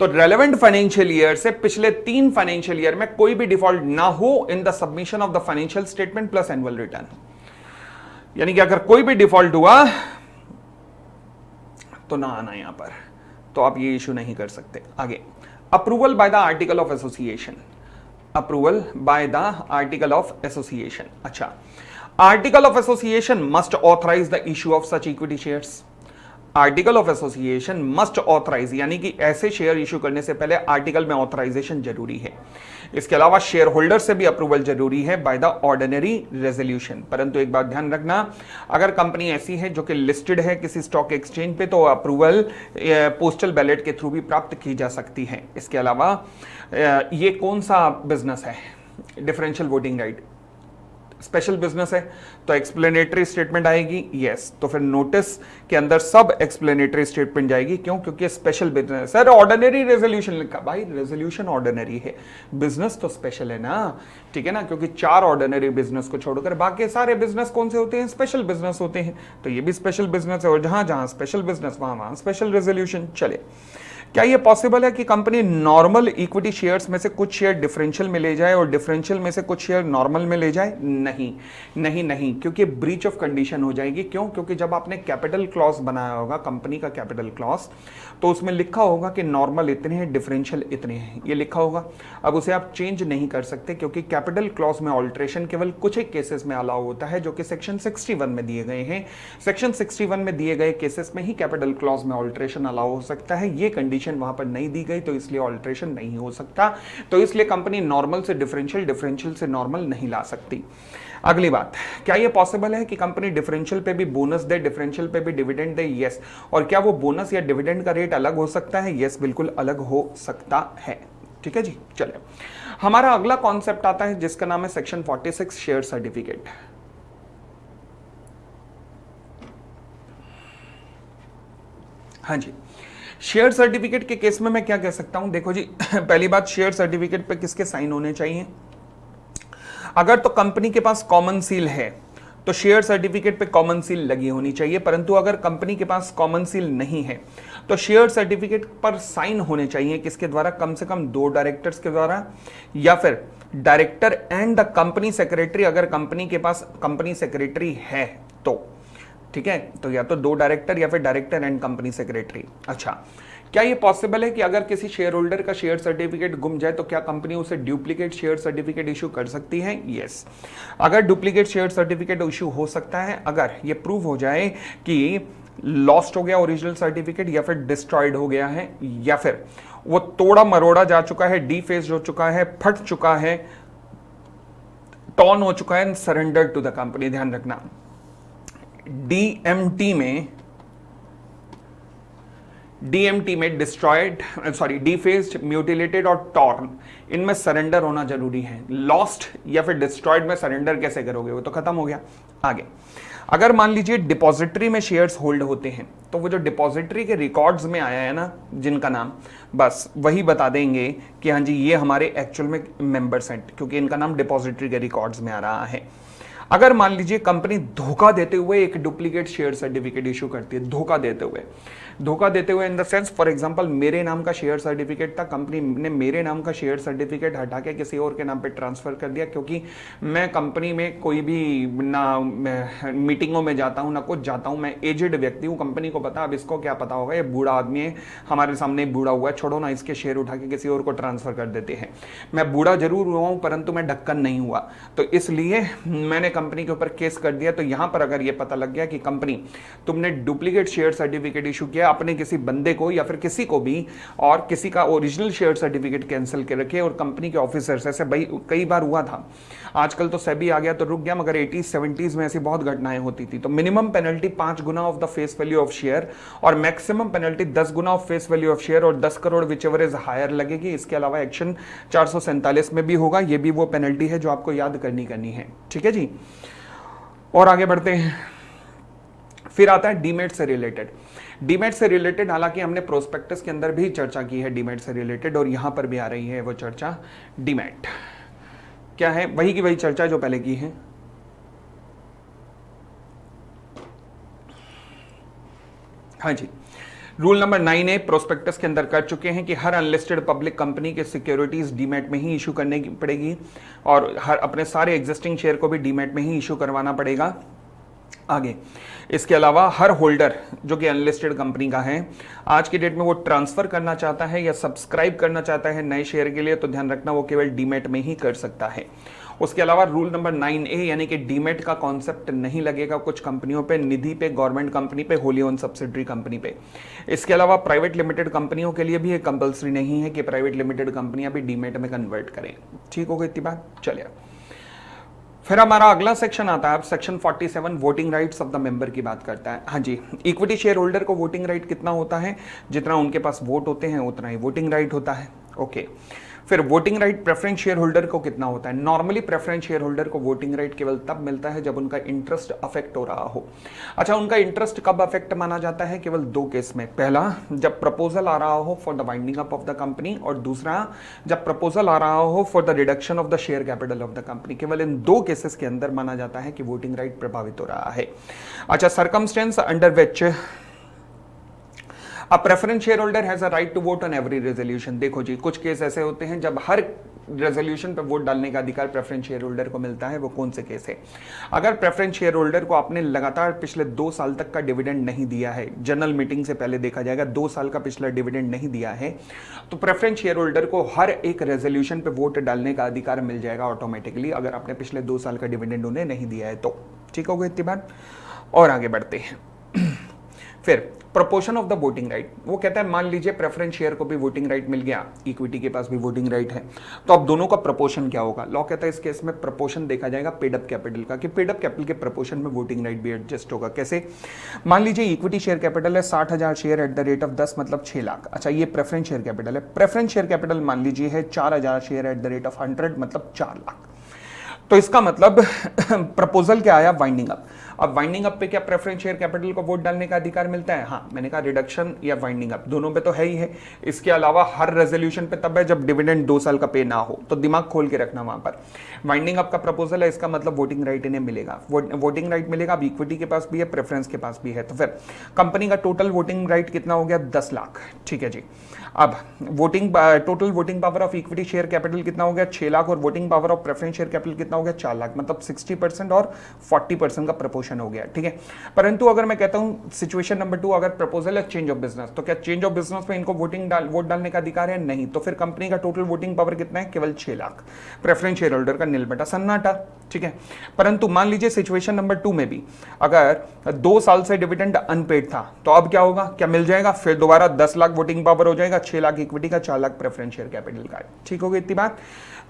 तो रेलेवेंट फाइनेंशियल ईयर से पिछले 3 फाइनेंशियल ईयर में कोई भी डिफॉल्ट ना हो in the submission of the financial statement plus annual return. यानी कि अगर कोई भी डिफॉल्ट हुआ तो ना आना यहां पर, तो आप ये इशू नहीं कर सकते। आगे, approval by the article of association. Approval by the article of association. अच्छा, article of association must authorise the issue of such equity shares. Article of association must authorise, यानी कि ऐसे शेयर इशू करने से पहले आर्टिकल में authorisation जरूरी है। इसके अलावा शेयर होल्डर से भी अप्रूवल जरूरी है बाय द ऑर्डिनरी रेजोल्यूशन। परंतु एक बात ध्यान रखना, अगर कंपनी ऐसी है जो कि लिस्टेड है किसी स्टॉक एक्सचेंज पे, तो अप्रूवल पोस्टल बैलेट के थ्रू भी प्राप्त की जा सकती है। इसके अलावा ये कौन सा बिजनेस है, differential voting right, special business है, तो एक्सप्लेनेटरी स्टेटमेंट आएगी, यस। तो फिर नोटिस के अंदर सब एक्सप्लेनेटरी स्टेटमेंट जाएगी, क्यों? क्योंकि special business. Sir ordinary resolution लिखा, भाई रेजोल्यूशन ऑर्डिनरी है, बिजनेस तो स्पेशल है ना, ठीक है ना, क्योंकि 4 ऑर्डिनरी बिजनेस को छोड़कर बाकी सारे बिजनेस कौन से होते हैं? स्पेशल बिजनेस होते हैं। तो ये भी स्पेशल बिजनेस है, और जहां जहां स्पेशल बिजनेस वहां स्पेशल रेजोल्यूशन। चले, क्या यह पॉसिबल है कि कंपनी नॉर्मल इक्विटी शेयर्स में से कुछ शेयर डिफरेंशियल में ले जाए और डिफरेंशियल में से कुछ शेयर नॉर्मल में ले जाए? नहीं नहीं नहीं, क्योंकि ब्रीच ऑफ कंडीशन हो जाएगी। क्यों? क्योंकि जब आपने कैपिटल क्लॉज बनाया होगा, कंपनी का कैपिटल क्लॉज, तो उसमें लिखा होगा कि नॉर्मल इतने हैं, डिफरेंशियल इतने हैं, ये लिखा होगा। अब उसे आप चेंज नहीं कर सकते, क्योंकि कैपिटल क्लॉज में ऑल्ट्रेशन केवल कुछ एक केसेस में अलाउ होता है, जो कि सेक्शन 61 में दिए गए हैं। सेक्शन 61 में दिए गए केसेस में ही कैपिटल क्लॉज में ऑल्ट्रेशन अलाउ हो सकता है। ये कंडीशन वहां पर नहीं दी गई, तो इसलिए ऑल्ट्रेशन नहीं हो सकता। तो इसलिए कंपनी नॉर्मल से डिफरेंशियल, डिफरेंशियल से नॉर्मल नहीं ला सकती। अगली बात, क्या यह पॉसिबल है कि कंपनी डिफरेंशियल पे भी बोनस दे, डिफरेंशियल पे भी डिविडेंड दे? यस। और क्या वो बोनस या डिविडेंड का रेट अलग हो सकता है? यस, बिल्कुल अलग हो सकता है। ठीक है जी। चले, हमारा अगला कॉन्सेप्ट आता है जिसका नाम है सेक्शन 46 शेयर सर्टिफिकेट। हाँ जी, शेयर सर्टिफिकेट के केस में मैं क्या कह सकता हूं? देखो जी, पहली बात, शेयर सर्टिफिकेट पे किसके साइन होने चाहिए? अगर तो कंपनी के पास कॉमन सील है तो शेयर सर्टिफिकेट पे कॉमन सील लगी होनी चाहिए। परंतु अगर कंपनी के पास कॉमन सील नहीं है तो शेयर सर्टिफिकेट पर साइन होने चाहिए किसके द्वारा? कम से कम 2 डायरेक्टर्स के द्वारा, या फिर director and the company secretary, अगर कंपनी के पास कंपनी सेक्रेटरी है तो। ठीक है, तो या तो 2 डायरेक्टर या फिर डायरेक्टर एंड कंपनी सेक्रेटरी। अच्छा, क्या ये पॉसिबल है कि अगर किसी शेयर होल्डर का शेयर सर्टिफिकेट गुम जाए तो क्या कंपनी उसे डुप्लीकेट शेयर सर्टिफिकेट इशू कर सकती है? यस। अगर डुप्लीकेट शेयर सर्टिफिकेट इशू हो सकता है अगर ये प्रूव हो जाए कि लॉस्ट हो गया ओरिजिनल सर्टिफिकेट, या फिर डिस्ट्रॉयड हो गया है, या फिर वो तोड़ा मरोड़ा जा चुका है, डीफेस्ड हो चुका है, फट चुका है, टॉर्न हो चुका है, सरेंडर टू द कंपनी। ध्यान रखना, डीएमटी में डिस्ट्रॉयड, सॉरी डिफेस्ड, म्यूटिलेटेड और टॉर्न, इनमें सरेंडर होना जरूरी है। लॉस्ट या फिर डिस्ट्रॉयड में सरेंडर कैसे करोगे? वो तो खत्म हो गया। आगे, अगर मान लीजिए डिपॉजिटरी में शेयर्स होल्ड होते हैं तो वो जो डिपॉजिटरी के रिकॉर्ड्स में आया है ना जिनका नाम, बस वही बता देंगे कि हाँ जी ये हमारे एक्चुअल में मेंबर्स हैं, क्योंकि इनका नाम डिपॉजिटरी के रिकॉर्ड्स में आ रहा है। अगर मान लीजिए कंपनी धोखा देते हुए एक डुप्लीकेट शेयर सर्टिफिकेट इशू करती है, धोखा देते हुए in the sense, for example मेरे नाम का शेयर सर्टिफिकेट था, कंपनी ने मेरे नाम का शेयर सर्टिफिकेट हटा के किसी और के नाम पे ट्रांसफर कर दिया, क्योंकि मैं कंपनी में कोई भी ना मीटिंगों में जाता हूं ना कुछ जाता हूं, मैं एजेड व्यक्ति हूं, कंपनी को पता, अब इसको क्या पता होगा, ये बूढ़ा आदमी है, हमारे सामने बूढ़ा हुआ है, छोड़ो ना, इसके शेयर उठा के किसी और को ट्रांसफर कर देते हैं। मैं बूढ़ा जरूर हुआ हूं परंतु मैं ढक्कन नहीं हुआ, तो इसलिए मैंने कंपनी के ऊपर केस कर दिया। तो यहां पर अगर यह पता लग गया कि कंपनी तुमने डुप्लीकेट शेयर सर्टिफिकेट इशू किया अपने किसी बंदे को या फिर किसी को भी, और किसी का ओरिजिनल शेयर सर्टिफिकेट कैंसिल कर रखे, और कंपनी के ऑफिसर्स, ऐसे भाई कई बार हुआ था, आजकल तो सेबी आ गया तो रुक गया, मगर 80s 70s में ऐसी बहुत घटनाएं होती थी। तो मिनिमम पेनल्टी 5 गुना of the face value of share और मैक्सिमम पेनल्टी 10 गुना of face value of share और 10 crore whichever is higher लगेगी। इसके अलावा एक्शन 447 में भी होगा, ये भी वो पेनल्टी है जो आपको याद करनी है। ठीक है जी, और आगे बढ़ते हैं। फिर आता है डीमेट से रिलेटेड। डीमेट से रिलेटेड हालांकि हमने प्रोस्पेक्टस के अंदर भी चर्चा की है डीमेट से रिलेटेड, और यहां पर भी आ रही है वो चर्चा। डीमेट क्या है? वही की वही चर्चा जो पहले की है। हाँ जी, रूल नंबर 9A प्रोस्पेक्टस के अंदर कर चुके हैं कि हर अनलिस्टेड पब्लिक कंपनी के सिक्योरिटीज डीमैट में ही इशू करने की पड़ेगी और हर अपने सारे एग्जिस्टिंग शेयर को भी डीमैट में ही इशू करवाना पड़ेगा। आगे इसके अलावा हर होल्डर जो कि अनलिस्टेड कंपनी का है, आज की डेट में वो ट्रांसफर करना चाहता है या सब्सक्राइब करना चाहता है नए शेयर के लिए, तो ध्यान रखना वो केवल डीमैट में ही कर सकता है। उसके अलावा रूल नंबर 9A यानी कि डीमैट का कॉन्सेप्ट नहीं लगेगा कुछ कंपनियों पे, निधि पे, गवर्नमेंट कंपनी पे, होली ओन सब्सिडरी कंपनी पे। इसके अलावा प्राइवेट लिमिटेड कंपनियों के लिए भी ये कंपलसरी नहीं है कि प्राइवेट लिमिटेड कंपनियां भी डीमैट में कन्वर्ट करें। ठीक हो गई इतनी बात। चलिए फिर हमारा अगला सेक्शन आता है, अब section 47 voting rights of the member की बात करता है। हाँ जी, इक्विटी शेयर होल्डर को वोटिंग राइट कितना होता है, जितना उनके पास वोट होते हैं उतना ही वोटिंग राइट होता है। ओके, फिर voting right preference share holder को कितना होता है। नॉर्मली प्रेफरेंस शेयर होल्डर को वोटिंग राइट केवल तब मिलता है जब उनका इंटरेस्ट अफेक्ट हो रहा हो। अच्छा, उनका इंटरेस्ट कब अफेक्ट माना जाता है, केवल दो केस में। पहला, जब प्रपोजल आ रहा हो for the winding up of the company, और दूसरा जब प्रपोजल आ रहा हो for the reduction of the share capital of the company. केवल इन दो केसेस के अंदर माना जाता है कि वोटिंग राइट प्रभावित हो रहा है। अच्छा, circumstance under which A preference shareholder has a right to vote on every resolution। देखो जी, कुछ केस ऐसे होते हैं जब हर रेजोल्यूशन पे वोट डालने का अधिकार प्रेफरेंस शेयर होल्डर को मिलता है। वो कौन से केस है? अगर प्रेफरेंस शेयर होल्डर को आपने लगातार पिछले 2 साल तक का डिविडेंड नहीं दिया है, जनरल मीटिंग से पहले देखा जाएगा 2 साल का पिछला डिविडेंड नहीं दिया है, तो प्रेफरेंस शेयर होल्डर को हर एक रेजोल्यूशन पे वोट डालने का अधिकार मिल जाएगा ऑटोमेटिकली, अगर आपने पिछले 2 साल का डिविडेंड उन्हें नहीं दिया है तो। ठीक हो गई इतनी बात। और आगे बढ़ते हैं। फिर proportion of the voting right, वो कहता है मान लीजिए प्रेफरेंस शेयर को भी वोटिंग राइट मिल गया, इक्विटी के पास भी वोटिंग राइट है, तो अब दोनों का प्रोपोर्शन क्या होगा। लॉ कहता है इस केस में प्रोपोर्शन देखा जाएगा पेड अप कैपिटल का, कि पेड अप कैपिटल के प्रोपोर्शन में वोटिंग राइट भी एडजस्ट होगा। कैसे? मान लीजिए इक्विटी शेयर कैपिटल है 60,000 share eight the rate of 10 मतलब 6 लाख। अच्छा, ये प्रेफरेंस शेयर कैपिटल है। प्रेफरेंस शेयर कैपिटल मान लीजिए है 4,000 share eight the rate of 100 मतलब 4 लाख। तो इसका मतलब प्रपोजल क्या आया, वाइंडिंग अप। अब वाइंडिंग अप पे क्या प्रेफरेंस शेयर कैपिटल को वोट डालने का अधिकार मिलता है? हाँ, मैंने कहा रिडक्शन या वाइंडिंग अप दोनों पे तो है ही है। इसके अलावा हर रेजोल्यूशन पे तब है जब डिविडेंड 2 साल का पे ना हो, तो दिमाग खोल के रखना वहां पर। वाइंडिंग अप का प्रपोजल है, इसका मतलब वोटिंग राइट इन्हें मिलेगा, वोटिंग राइट मिलेगा। अब इक्विटी के पास भी है, प्रेफरेंस के पास भी है, तो फिर कंपनी का टोटल वोटिंग राइट कितना हो गया? 10 लाख। ठीक है जी। अब total voting power of equity share capital कितना हो गया? 6 लाख। और voting power of preference share capital कितना हो गया? 4 लाख। मतलब 60% और 40% का प्रपोर्शन हो गया। ठीक है। परंतु अगर मैं कहता हूं सिचुएशन नंबर 2, अगर प्रपोजल है चेंज ऑफ बिजनेस, तो क्या चेंज ऑफ बिजनेस में इनको वोट डालने का अधिकार है? नहीं। तो फिर कंपनी का टोटल वोटिंग पावर कितना है? केवल 6 लाख। प्रेफरेंस शेयर होल्डर का नील बेटा सन्नाटा। ठीक है। परंतु मान लीजिए सिचुएशन नंबर 2 में भी अगर 2 साल से डिविडेंड अनपेड था, तो अब क्या होगा? क्या मिल जाएगा? फिर दोबारा 10 लाख वोटिंग पावर हो जाएगा, 6 लाख इक्विटी का, 4 लाख प्रेफरेंस शेयर कैपिटल का। ठीक हो गई इतनी बात।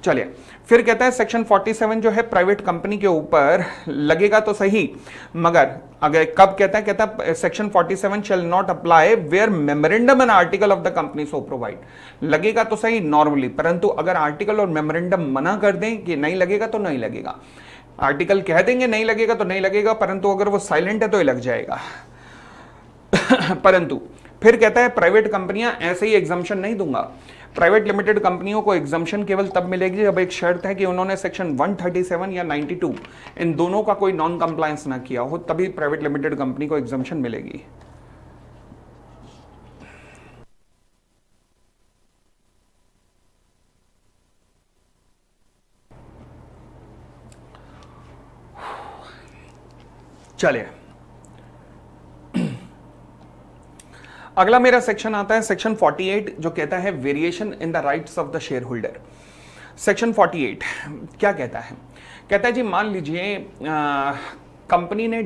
चलिए फिर कहता है सेक्शन 47 जो है प्राइवेट कंपनी के ऊपर लगेगा तो सही, मगर अगर कब कहता है section 47 shall not apply where memorandum and article of the company so provide. लगेगा तो सही नॉर्मली, परंतु अगर आर्टिकल और मेमोरेंडम मना कर दें कि नहीं लगेगा तो नहीं लगेगा, आर्टिकल कह देंगे नहीं लगेगा तो नहीं लगेगा, परंतु अगर वो साइलेंट है तो ही लग जाएगा। परंतु फिर कहता है प्राइवेट कंपनियां ऐसे ही एग्जम्पशन नहीं दूंगा। प्राइवेट लिमिटेड कंपनियों को एग्जम्पशन केवल तब मिलेगी जब एक शर्त है कि उन्होंने सेक्शन 137 या 92 इन दोनों का कोई नॉन कंप्लायंस ना किया हो, तभी प्राइवेट लिमिटेड कंपनी को एग्जम्पशन मिलेगी। चलिए अगला मेरा सेक्शन आता है सेक्शन 48 जो कहता है variation in the rights of the share holder. Section 48 क्या कहता है? कहता है जी मान लीजिए कंपनी ने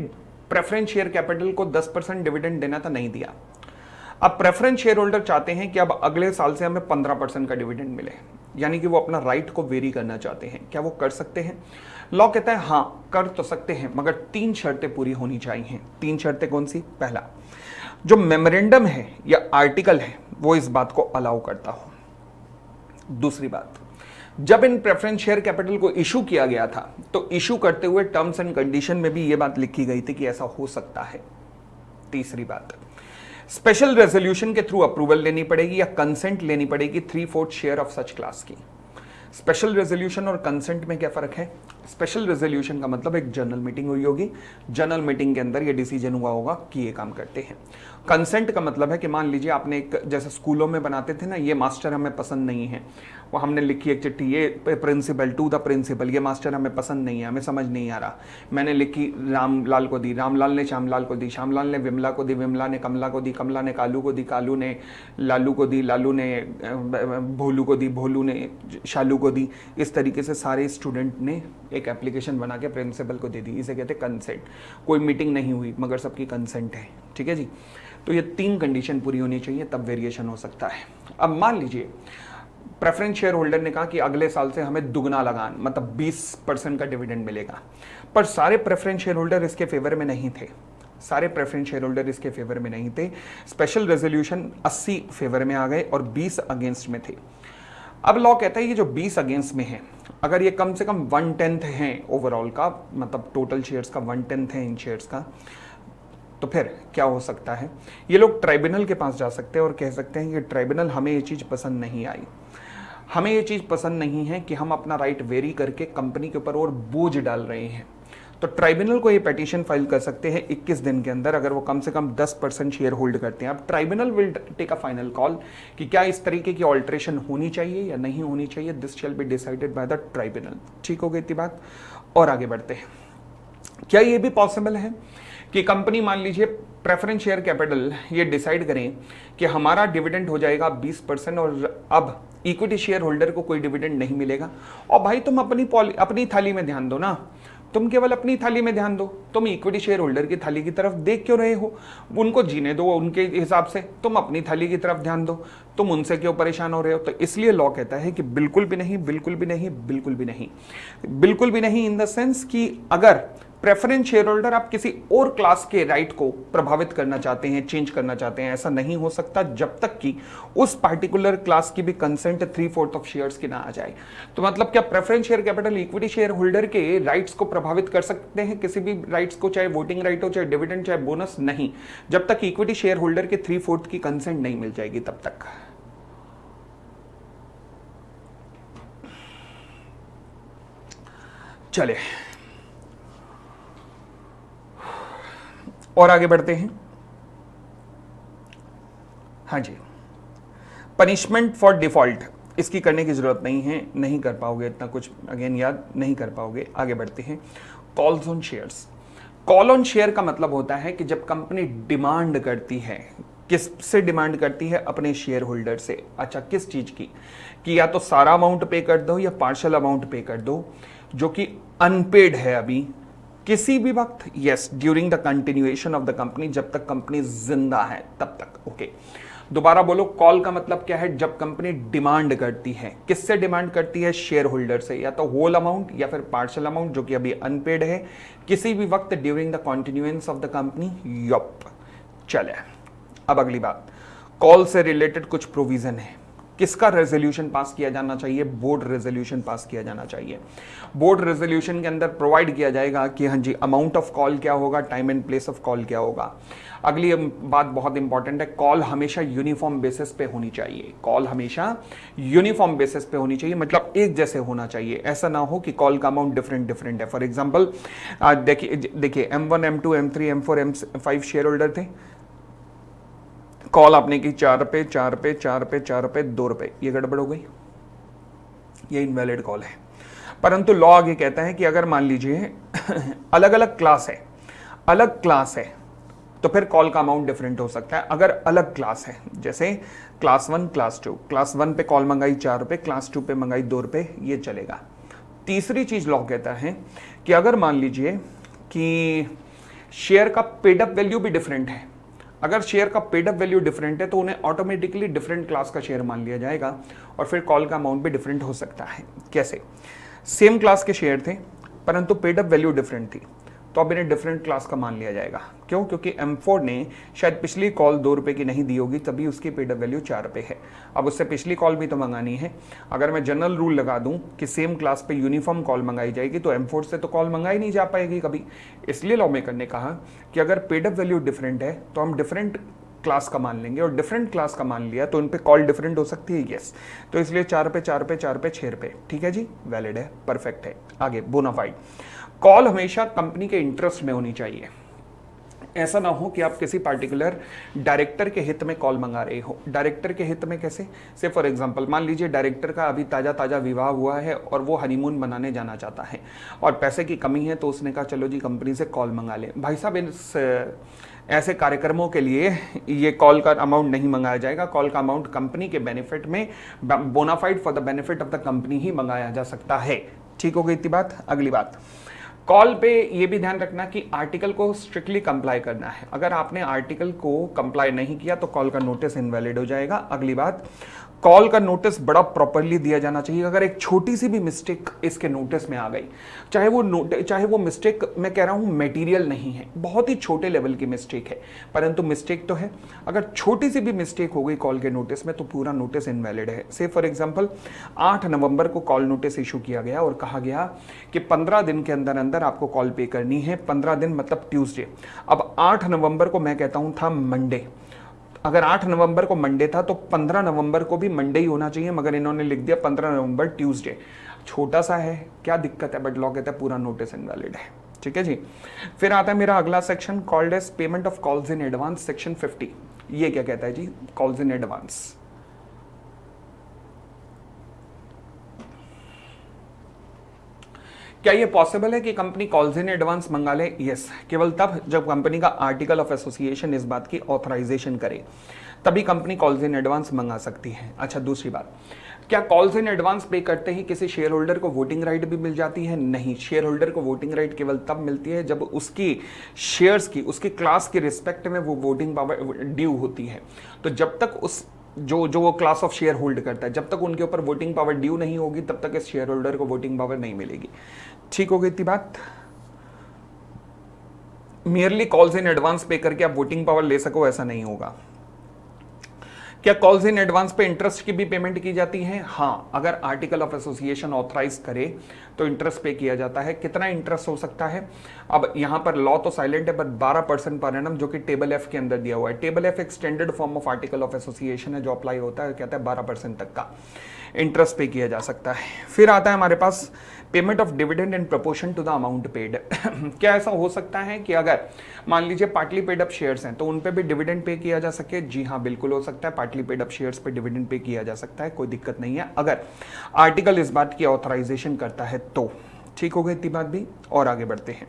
प्रेफरेंस शेयर कैपिटल को 10% डिविडेंड देना था, नहीं दिया। अब प्रेफरेंस शेयर होल्डर चाहते हैं कि अब अगले साल से हमें 15% का डिविडेंड मिले, यानी कि वो अपना राइट को वेरी करना चाहते हैं। क्या वो कर सकते हैं? लॉ कहता है हाँ कर तो सकते हैं, मगर 3 शर्तें पूरी होनी चाहिए। 3 शर्तें कौन सी? पहला, जो मेमोरेंडम है या आर्टिकल है वो इस बात को अलाउ करता हो। दूसरी बात, जब इन प्रेफरेंस शेयर कैपिटल को इशू किया गया था तो इशू करते हुए टर्म्स एंड कंडीशन में भी ये बात लिखी गई थी कि ऐसा हो सकता है। तीसरी बात, स्पेशल रेजोल्यूशन के थ्रू अप्रूवल लेनी पड़ेगी या कंसेंट लेनी पड़ेगी 3/4 शेयर ऑफ सच क्लास की। स्पेशल रेजोल्यूशन और कंसेंट में क्या फर्क है? स्पेशल रेजोल्यूशन का मतलब एक जनरल मीटिंग हुई होगी, जनरल मीटिंग के अंदर ये डिसीजन हुआ होगा कि ये काम करते हैं। कंसेंट का मतलब है कि मान लीजिए आपने एक, जैसे स्कूलों में बनाते थे ना, ये मास्टर हमें पसंद नहीं है, वो हमने लिखी एक चिट्ठी, ये प्रिंसिपल टू द प्रिंसिपल, ये मास्टर हमें पसंद नहीं है, हमें समझ नहीं आ रहा, मैंने लिखी रामलाल को दी, रामलाल ने श्यामलाल को दी, श्यामलाल ने विमला को दी, विमला ने कमला को दी, कमला ने कालू को दी, कालू ने लालू को दी, लालू ने भोलू को दी, भोलू ने शालू को दी। इस तरीके से सारे स्टूडेंट ने एक एप्लीकेशन बना के प्रिंसिपल को दे दी, इसे कहते हैं कंसेंट। कोई मीटिंग नहीं हुई मगर सबकी कंसेंट है, ठीक है जी। तो ये 3 कंडीशन पूरी होनी चाहिए, तब वेरिएशन हो सकता है। अब मान लीजिए प्रेफरेंस शेयर होल्डर ने कहा कि अगले साल से हमें दुगना लगान, मतलब 20% का डिविडेंड मिलेगा, पर सारे प्रेफरेंस शेयर होल्डर इसके फेवर में नहीं थे, सारे प्रेफरेंस शेयर होल्डर इसके फेवर में नहीं थे। स्पेशल रेजोल्यूशन 80 फेवर में आ गए और 20 अगेंस्ट में थे। अब लॉ कहता है ये जो 20 अगेंस्ट में है, अगर ये कम से कम 1/10 है ओवरऑल का, मतलब टोटल शेयर्स का 1/10 है इन शेयर्स का, तो फिर क्या हो सकता है, ये लोग ट्राइब्यूनल के पास जा सकते हैं और कह सकते हैं कि ट्राइब्यूनल हमें ये चीज़ पसंद नहीं आई, हमें ये चीज़ पसंद नहीं है कि हम अपना राइट वेरी करके कंपनी के ऊपर और बोझ डाल रहे हैं। तो ट्राइब्यूनल को ये पिटीशन फाइल कर सकते हैं 21 दिन के अंदर, अगर वो कम से कम 10% शेयर होल्ड करते हैं। अब tribunal will take a final call कि क्या इस तरीके की ऑल्ट्रेशन होनी चाहिए या नहीं होनी चाहिए, this shall be decided by the tribunal. ठीक हो गई इतनी बात, और आगे बढ़ते हैं। क्या ये भी पॉसिबल है कि कंपनी मान लीजिए प्रेफरेंस शेयर कैपिटल ये डिसाइड करें कि हमारा डिविडेंड हो जाएगा 20% और अब इक्विटी शेयर होल्डर को कोई डिविडेंड नहीं मिलेगा। और भाई तुम अपनी थाली में ध्यान दो ना, तुम केवल अपनी थाली में ध्यान दो, तुम इक्विटी शेयर होल्डर की थाली की तरफ देख क्यों रहे हो? उनको जीने दो उनके हिसाब से, तुम अपनी थाली की तरफ ध्यान दो, तुम उनसे क्यों परेशान हो रहे हो? तो इसलिए लॉ कहता है कि बिल्कुल भी नहीं, बिल्कुल भी नहीं, बिल्कुल भी नहीं, बिल्कुल भी नहीं, इन द सेंस कि अगर प्रेफरेंस शेयर होल्डर आप किसी और क्लास के राइट को प्रभावित करना चाहते हैं, चेंज करना चाहते हैं, ऐसा नहीं हो सकता जब तक कि उस पार्टिकुलर क्लास की भी कंसेंट 3/4 ऑफ शेयर्स की ना आ जाए। तो मतलब क्या preference share capital equity share holder के राइट्स को प्रभावित कर सकते हैं, किसी भी राइट्स को, चाहे वोटिंग राइट हो, चाहे डिविडेंड, चाहे बोनस? नहीं, जब तक इक्विटी शेयर होल्डर के 3/4 की कंसेंट नहीं मिल जाएगी तब तक। चले और आगे बढ़ते हैं। हाँ जी, पनिशमेंट फॉर डिफॉल्ट, इसकी करने की जरूरत नहीं है, नहीं कर पाओगे इतना कुछ, अगेन याद नहीं कर पाओगे। आगे बढ़ते हैं। Calls on shares. Call on share का मतलब होता है कि जब कंपनी डिमांड करती है, किससे डिमांड करती है? अपने शेयर होल्डर से। अच्छा, किस चीज की? कि या तो सारा अमाउंट पे कर दो या पार्शियल अमाउंट पे कर दो, जो कि अनपेड है अभी, किसी भी वक्त। Yes, during the continuation of the company, जब तक कंपनी जिंदा है तब तक। ओके, दोबारा बोलो, कॉल का मतलब क्या है? जब कंपनी डिमांड करती है, किससे डिमांड करती है? शेयर होल्डर से, या तो होल अमाउंट या फिर पार्शियल अमाउंट, जो कि अभी अनपेड है, किसी भी वक्त during the continuance of the company. Yup, चले अब अगली बात, कॉल से रिलेटेड कुछ प्रोविजन है। किसका रेजोल्यूशन पास किया जाना चाहिए? बोर्ड रेजोल्यूशन पास किया जाना चाहिए। बोर्ड रेजोल्यूशन के अंदर प्रोवाइड किया जाएगा कि हाँ जी, अमाउंट ऑफ कॉल क्या होगा, time and place of call क्या होगा। अगली बात बहुत इंपॉर्टेंट है, कॉल हमेशा यूनिफॉर्म बेसिस पे होनी चाहिए। कॉल हमेशा यूनिफॉर्म बेसिस पे होनी चाहिए, मतलब एक जैसे होना चाहिए। ऐसा ना हो कि कॉल का अमाउंट डिफरेंट डिफरेंट है। फॉर एग्जाम्पल देखिए M1, M2, M3, M4, M5 share holder थे, कॉल आपने की 4 पे 4 पे 4 पे 4 पे 2 रुपए, ये गड़बड़ हो गई, ये इनवैलिड कॉल है। परंतु लॉ आगे कहता है कि अगर मान लीजिए अलग अलग क्लास है, अलग क्लास है, तो फिर कॉल का अमाउंट डिफरेंट हो सकता है। अगर अलग क्लास है, जैसे क्लास 1, क्लास 2, क्लास 1 पे कॉल मंगाई 4 रुपए, क्लास 2 पे मंगाई 2 रुपए, ये चलेगा। तीसरी चीज लॉ कहता है कि अगर मान लीजिए कि शेयर का पेड अप वैल्यू भी डिफरेंट है, अगर शेयर का पेड अप वैल्यू डिफरेंट है तो उन्हें ऑटोमेटिकली डिफरेंट क्लास का शेयर मान लिया जाएगा और फिर कॉल का अमाउंट भी डिफरेंट हो सकता है। कैसे? सेम क्लास के शेयर थे परंतु पेड अप वैल्यू डिफरेंट थी, तो अब इन्हें डिफरेंट क्लास का मान लिया जाएगा। क्यों? क्योंकि M4 ने शायद पिछली कॉल 2 रुपए की नहीं दी होगी, तभी उसकी पेड अप वैल्यू 4 रुपए है। अब उससे पिछली कॉल भी तो मंगानी है। अगर मैं जनरल रूल लगा दूं कि सेम क्लास पे यूनिफॉर्म कॉल मंगाई जाएगी, तो M4 से तो कॉल मंगाई नहीं जा पाएगी कभी। इसलिए लॉ मेकर ने कहा कि अगर पेड अप वैल्यू डिफरेंट है तो हम डिफरेंट क्लास का मान लेंगे और डिफरेंट क्लास का मान लिया तो उन पे कॉल डिफरेंट हो सकती है, यस। तो इसलिए 4 पे 4 पे 4 पे 6 पे, ठीक है जी, वैलिड है, परफेक्ट है। आगे बोनाफाइड, कॉल हमेशा कंपनी के इंटरेस्ट में होनी चाहिए। ऐसा ना हो कि आप किसी पार्टिकुलर डायरेक्टर के हित में कॉल मंगा रहे हो। डायरेक्टर के हित में कैसे? से फॉर एग्जांपल मान लीजिए डायरेक्टर का अभी ताज़ा ताज़ा विवाह हुआ है और वो हनीमून मनाने जाना चाहता है और पैसे की कमी है, तो उसने कहा चलो जी कंपनी से कॉल मंगा ले। भाई साहब, इस ऐसे कार्यक्रमों के लिए ये कॉल का अमाउंट नहीं मंगाया जाएगा। कॉल का अमाउंट कंपनी के बेनिफिट में, bona fide for the benefit of the company ही मंगाया जा सकता है। ठीक हो गई इतनी बात। अगली बात, कॉल पे ये भी ध्यान रखना कि आर्टिकल को स्ट्रिक्टली कंप्लाई करना है। अगर आपने आर्टिकल को कंप्लाई नहीं किया तो कॉल का नोटिस इनवैलिड हो जाएगा। अगली बात, कॉल का नोटिस बड़ा प्रॉपरली दिया जाना चाहिए। अगर एक छोटी सी भी मिस्टेक इसके नोटिस में आ गई, चाहे वो मिस्टेक मैं कह रहा हूं मटेरियल नहीं है, बहुत ही छोटे लेवल की मिस्टेक है, परंतु मिस्टेक तो है। अगर छोटी सी भी मिस्टेक हो गई कॉल के नोटिस में तो पूरा नोटिस इनवैलिड है। से फॉर एग्जांपल 8 नवंबर को कॉल नोटिस इशू किया गया और कहा गया कि 15 दिन के अंदर अंदर आपको कॉल पे करनी है। 15 दिन मतलब ट्यूसडे। अब 8 नवंबर को मैं कहता हूं था मंडे। अगर 8 नवंबर को मंडे था तो 15 नवंबर को भी मंडे ही होना चाहिए, मगर इन्होंने लिख दिया 15 नवंबर ट्यूसडे। छोटा सा है, क्या दिक्कत है, बट लॉ कहता है पूरा नोटिस इनवैलिड है। ठीक है जी। फिर आता है मेरा अगला section, called as payment of calls in advance, section 50। ये क्या कहता है जी? Calls in advance. क्या ये पॉसिबल है कि कंपनी कॉल्स इन एडवांस मंगा ले? यस, केवल तब जब कंपनी का आर्टिकल ऑफ एसोसिएशन इस बात की ऑथराइजेशन करे, तभी कंपनी कॉल्स इन एडवांस मंगा सकती है। अच्छा, दूसरी बात, क्या कॉल्स इन एडवांस पे करते ही किसी शेयर होल्डर को वोटिंग राइट भी मिल जाती है? नहीं, शेयर होल्डर को वोटिंग राइट केवल तब मिलती है जब उसकी शेयर्स की, उसकी क्लास की रिस्पेक्ट में वो वोटिंग पावर ड्यू होती है। तो जब तक उस जो वो क्लास ऑफ शेयर होल्ड करता है, जब तक उनके ऊपर वोटिंग पावर ड्यू नहीं होगी तब तक इस शेयर होल्डर को वोटिंग पावर नहीं मिलेगी। ठीक हो गई इतनी बात। मियरली कॉल्स इन एडवांस पे करके आप वोटिंग पावर ले सको, ऐसा नहीं होगा। क्या कॉल्स इन एडवांस पे इंटरेस्ट की भी पेमेंट की जाती है? हाँ, अगर आर्टिकल ऑफ एसोसिएशन ऑथराइज करे तो इंटरेस्ट पे किया जाता है। कितना इंटरेस्ट हो सकता है? अब यहां पर लॉ तो साइलेंट है, बट 12% पर एनम, जो कि टेबल एफ के अंदर दिया हुआ है। टेबल एफ एक standard form of article of association है जो अप्लाई होता है, कहता है 12% तक का इंटरेस्ट पे किया जा सकता है। फिर आता है हमारे पास payment of dividend in proportion to the amount paid. क्या ऐसा हो सकता है कि अगर मान लीजिए पार्टली पेड अप शेयर्स हैं तो उन पे भी डिविडेंड पे किया जा सके? जी हाँ, बिल्कुल हो सकता है। पार्टली पेड अप शेयर्स पे डिविडेंड पे किया जा सकता है, कोई दिक्कत नहीं है, अगर आर्टिकल इस बात की ऑथराइजेशन करता है तो। ठीक हो गई इतनी बात भी, और आगे बढ़ते हैं।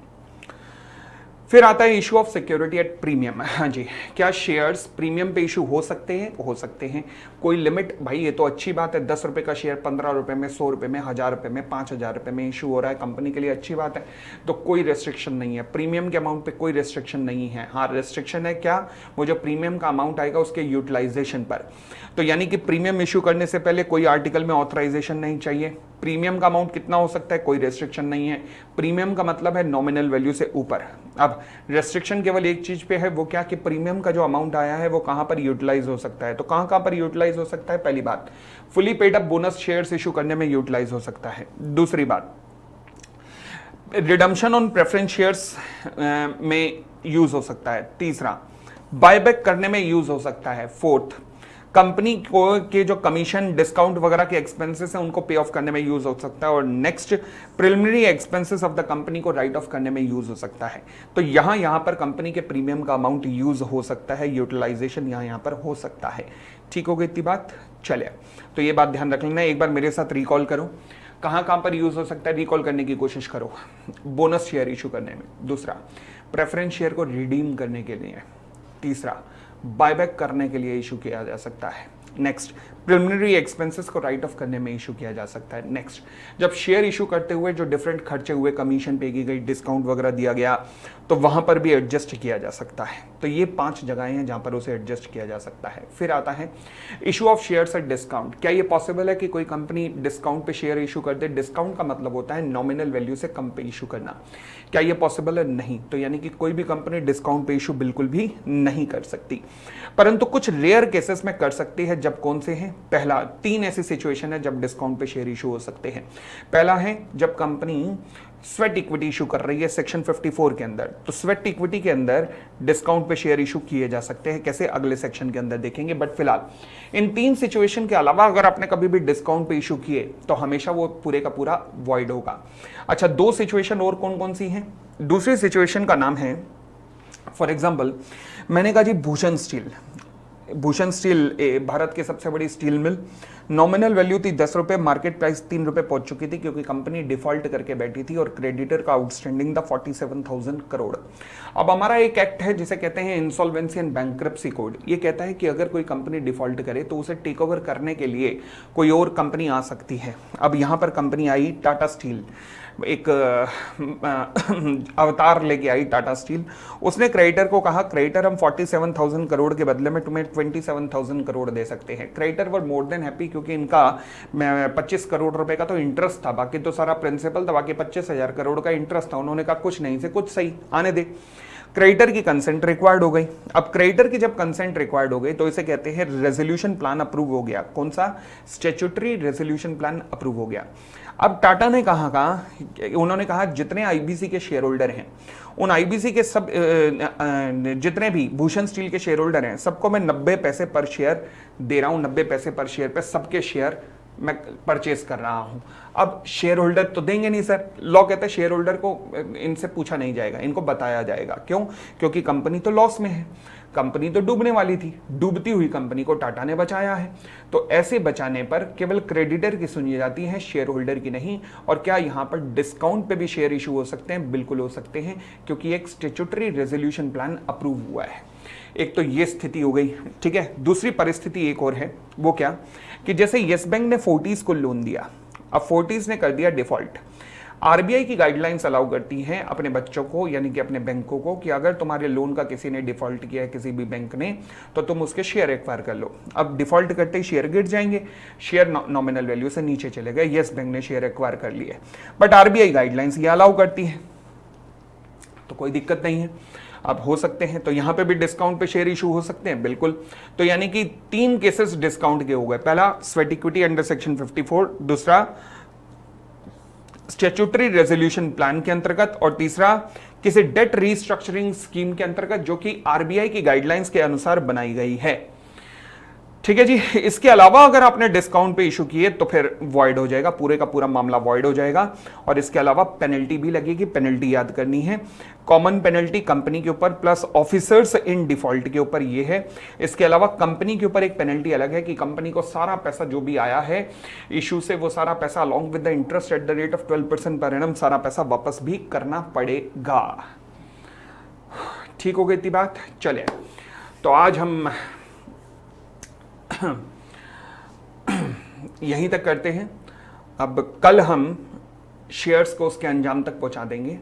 फिर आता है issue of security at premium. हाँ जी, क्या शेयर्स प्रीमियम पे इशू हो सकते हैं? हो सकते हैं। कोई लिमिट? भाई ये तो अच्छी बात है, 10 रुपए का शेयर 15 रुपए में, 100 रुपए में, 1000 रुपए में, 5000 रुपए में इशू हो रहा है, कंपनी के लिए अच्छी बात है। तो कोई रेस्ट्रिक्शन नहीं है प्रीमियम के अमाउंट पे, कोई रेस्ट्रिक्शन नहीं है। हाँ, रेस्ट्रिक्शन है क्या? वो जो प्रीमियम का अमाउंट आएगा उसके यूटिलाइजेशन पर। तो यानी कि प्रीमियम इशू करने से पहले कोई आर्टिकल में ऑथराइजेशन नहीं चाहिए। प्रीमियम का अमाउंट कितना हो सकता है? कोई रेस्ट्रिक्शन नहीं है। प्रीमियम का मतलब है नॉमिनल वैल्यू से ऊपर। अब रेस्ट्रिक्शन केवल एक चीज पे है, वो क्या कि प्रीमियम का जो अमाउंट आया है वो कहां पर यूटिलाइज हो सकता है। तो कहां पर यूटिलाइज हो सकता है? पहली बात, fully paid up bonus shares issue करने में यूटिलाइज हो सकता है। दूसरी बात, रिडम्पशन ऑन प्रेफरेंस शेयर्स में यूज हो सकता है। तीसरा, बायबैक करने में यूज हो सकता है। फोर्थ, कंपनी को के जो कमीशन, डिस्काउंट वगैरह के एक्सपेंसेस हैं उनको पे ऑफ करने में यूज हो सकता है। और next, preliminary expenses of the company को राइट ऑफ करने में यूज हो सकता है। तो यहां पर कंपनी के प्रीमियम का अमाउंट यूज हो सकता है, यूटिलाइजेशन यहां पर हो सकता है। ठीक हो गई इतनी बात। चलिए, तो ये बात ध्यान रख लेना। एक बार मेरे साथ रिकॉल करो, कहां पर यूज हो सकता है, रिकॉल करने की कोशिश करो। बोनस शेयर इशू करने में। दूसरा, प्रेफरेंस शेयर को रिडीम करने के लिए। तीसरा, बायबैक करने के लिए इशू किया जा सकता है। नेक्स्ट, प्रिलिमिनरी एक्सपेंसेस को राइट ऑफ करने में इशू किया जा सकता है। नेक्स्ट, जब शेयर इशू करते हुए जो डिफरेंट खर्चे हुए, कमीशन पे की गई, डिस्काउंट वगैरह दिया गया, तो वहां पर भी एडजस्ट किया जा सकता है। तो ये 5 जगहें हैं जहां पर उसे एडजस्ट किया जा सकता है। फिर आता है issue of shares at discount. क्या ये पॉसिबल है कि कोई कंपनी डिस्काउंट पे शेयर इशू कर दे? डिस्काउंट का मतलब होता है नॉमिनल वैल्यू से कम पे इशू करना। क्या ये पॉसिबल है? नहीं। तो यानी कि कोई भी कंपनी डिस्काउंट पे इशू बिल्कुल भी नहीं कर सकती, परंतु कुछ रेयर केसेस में कर सकती है। जब कौन से हैं? पहला, 3 ऐसी सिचुएशन है जब डिस्काउंट पे शेयर इशू हो सकते हैं। पहला है जब कंपनी स्वेट इक्विटी इशू कर रही है सेक्शन 54 के अंदर, तो स्वेट इक्विटी के अंदर डिस्काउंट पे शेयर इशू किए जा सकते हैं। कैसे, अगले सेक्शन के अंदर देखेंगे। बट फिलहाल इन 3 सिचुएशन के अलावा अगर आपने कभी भी डिस्काउंट पे इशू किए तो हमेशा वो पूरे का पूरा वॉइड होगा। अच्छा, 2 सिचुएशन और कौन कौन सी हैं? दूसरी सिचुएशन का नाम है, फॉर एग्जाम्पल मैंने कहा जी भूषण स्टील। भूषण स्टील भारत की सबसे बड़ी स्टील मिल, नॉमिनल वैल्यू थी 10 रुपए, मार्केट प्राइस 3 रुपए पहुंच चुकी थी क्योंकि कंपनी डिफॉल्ट करके बैठी थी और क्रेडिटर का आउटस्टैंडिंग था 47,000 करोड़। अब हमारा एक एक्ट है जिसे कहते हैं इंसॉल्वेंसी एंड बैंक्रप्सी कोड। ये कहता है कि अगर कोई कंपनी डिफॉल्ट करे तो उसे टेक ओवर करने के लिए कोई और कंपनी आ सकती है। अब यहां पर कंपनी आई टाटा स्टील, एक अवतार लेके आई टाटा स्टील। उसने क्रेडिटर को कहा, क्रेडिटर हम 47,000 करोड़ के बदले में तुम्हें 27,000 करोड़ दे सकते हैं। क्रेडिटर वर मोर देन हैप्पी क्योंकि इनका 25 करोड़ रुपए का तो इंटरेस्ट था, बाकी तो सारा प्रिंसिपल था, बाकी 25,000 करोड़ का इंटरेस्ट था। उन्होंने कहा कुछ नहीं से कुछ सही, आने दे। क्रेडिटर की कंसेंट रिक्वायर्ड हो गई। अब क्रेडिटर की जब कंसेंट रिक्वायर्ड हो गई तो इसे कहते हैं रेजोल्यूशन प्लान अप्रूव हो गया। कौन सा? स्टैट्यूटरी रेजोल्यूशन प्लान अप्रूव हो गया। अब टाटा ने उन्होंने कहा जितने आईबीसी के शेयर होल्डर हैं, उन आईबीसी के सब जितने भी भूषण स्टील के शेयर होल्डर हैं, सबको मैं 90 पैसे पर शेयर दे रहा हूं। 90 पैसे पर शेयर पे सबके शेयर मैं परचेस कर रहा हूं। अब शेयर होल्डर तो देंगे नहीं सर, लॉ कहता है शेयर होल्डर को इनसे पूछा नहीं जाएगा, इनको बताया जाएगा। क्यों? क्योंकि कंपनी तो लॉस में है, कंपनी तो डूबने वाली थी, डूबती हुई कंपनी को टाटा ने बचाया है। तो ऐसे बचाने पर केवल क्रेडिटर की सुनी जाती है, शेयर होल्डर की नहीं। और क्या यहां पर डिस्काउंट पे भी शेयर इशू हो सकते हैं? बिल्कुल हो सकते हैं, क्योंकि एक स्टैट्यूटरी रेजोल्यूशन प्लान अप्रूव हुआ है। एक तो ये स्थिति हो गई, ठीक है। दूसरी परिस्थिति एक और है, वो क्या कि जैसे यस बैंक ने फोर्टीज को लोन दिया, अब फोर्टीज ने कर दिया डिफॉल्ट। आरबीआई की गाइडलाइंस अलाउ करती हैं अपने बच्चों को, यानी कि अपने बैंकों को, कि अगर तुम्हारे लोन का किसी ने डिफॉल्ट किया है, किसी भी बैंक ने, तो तुम उसके शेयर एक्वायर कर लो। अब डिफॉल्ट करते ही शेयर गिर जाएंगे, शेयर नॉमिनल वैल्यू से नीचे चले गए, यस बैंक ने शेयर एक्वायर कर लिए। बट आरबीआई गाइडलाइंस ये अलाउ करती है, तो कोई दिक्कत नहीं है। अब हो सकते हैं, तो यहां पे भी डिस्काउंट पे शेयर इशू हो सकते हैं, बिल्कुल। तो यानी कि 3 केसेस डिस्काउंट के हो गए। पहला स्वेट इक्विटी अंडर सेक्शन 54, दूसरा स्टैट्यूटरी रेजोल्यूशन प्लान के अंतर्गत, और तीसरा किसी डेट रीस्ट्रक्चरिंग स्कीम के अंतर्गत जो कि आरबीआई की गाइडलाइंस के अनुसार बनाई गई है। ठीक है जी। इसके अलावा अगर आपने डिस्काउंट पे इशू किए तो फिर वॉइड हो जाएगा, पूरे का पूरा मामला वॉइड हो जाएगा। और इसके अलावा पेनल्टी भी लगेगी। पेनल्टी याद करनी है, कॉमन पेनल्टी कंपनी के ऊपर प्लस ऑफिसर्स इन डिफॉल्ट के ऊपर ये है। इसके अलावा कंपनी के ऊपर एक पेनल्टी अलग है कि कंपनी को सारा पैसा जो भी आया है इशू से, वो सारा पैसा along with the interest eight the rate of 12% per annum, सारा पैसा वापस भी करना पड़ेगा। ठीक हो गई थी बात। चले, तो आज हम यहीं तक करते हैं। अब कल हम शेयर्स को उसके अंजाम तक पहुंचा देंगे।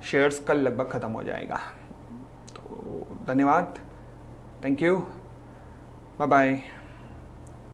शेयर्स कल लगभग खत्म हो जाएगा। तो धन्यवाद, थैंक यू, बाय बाय।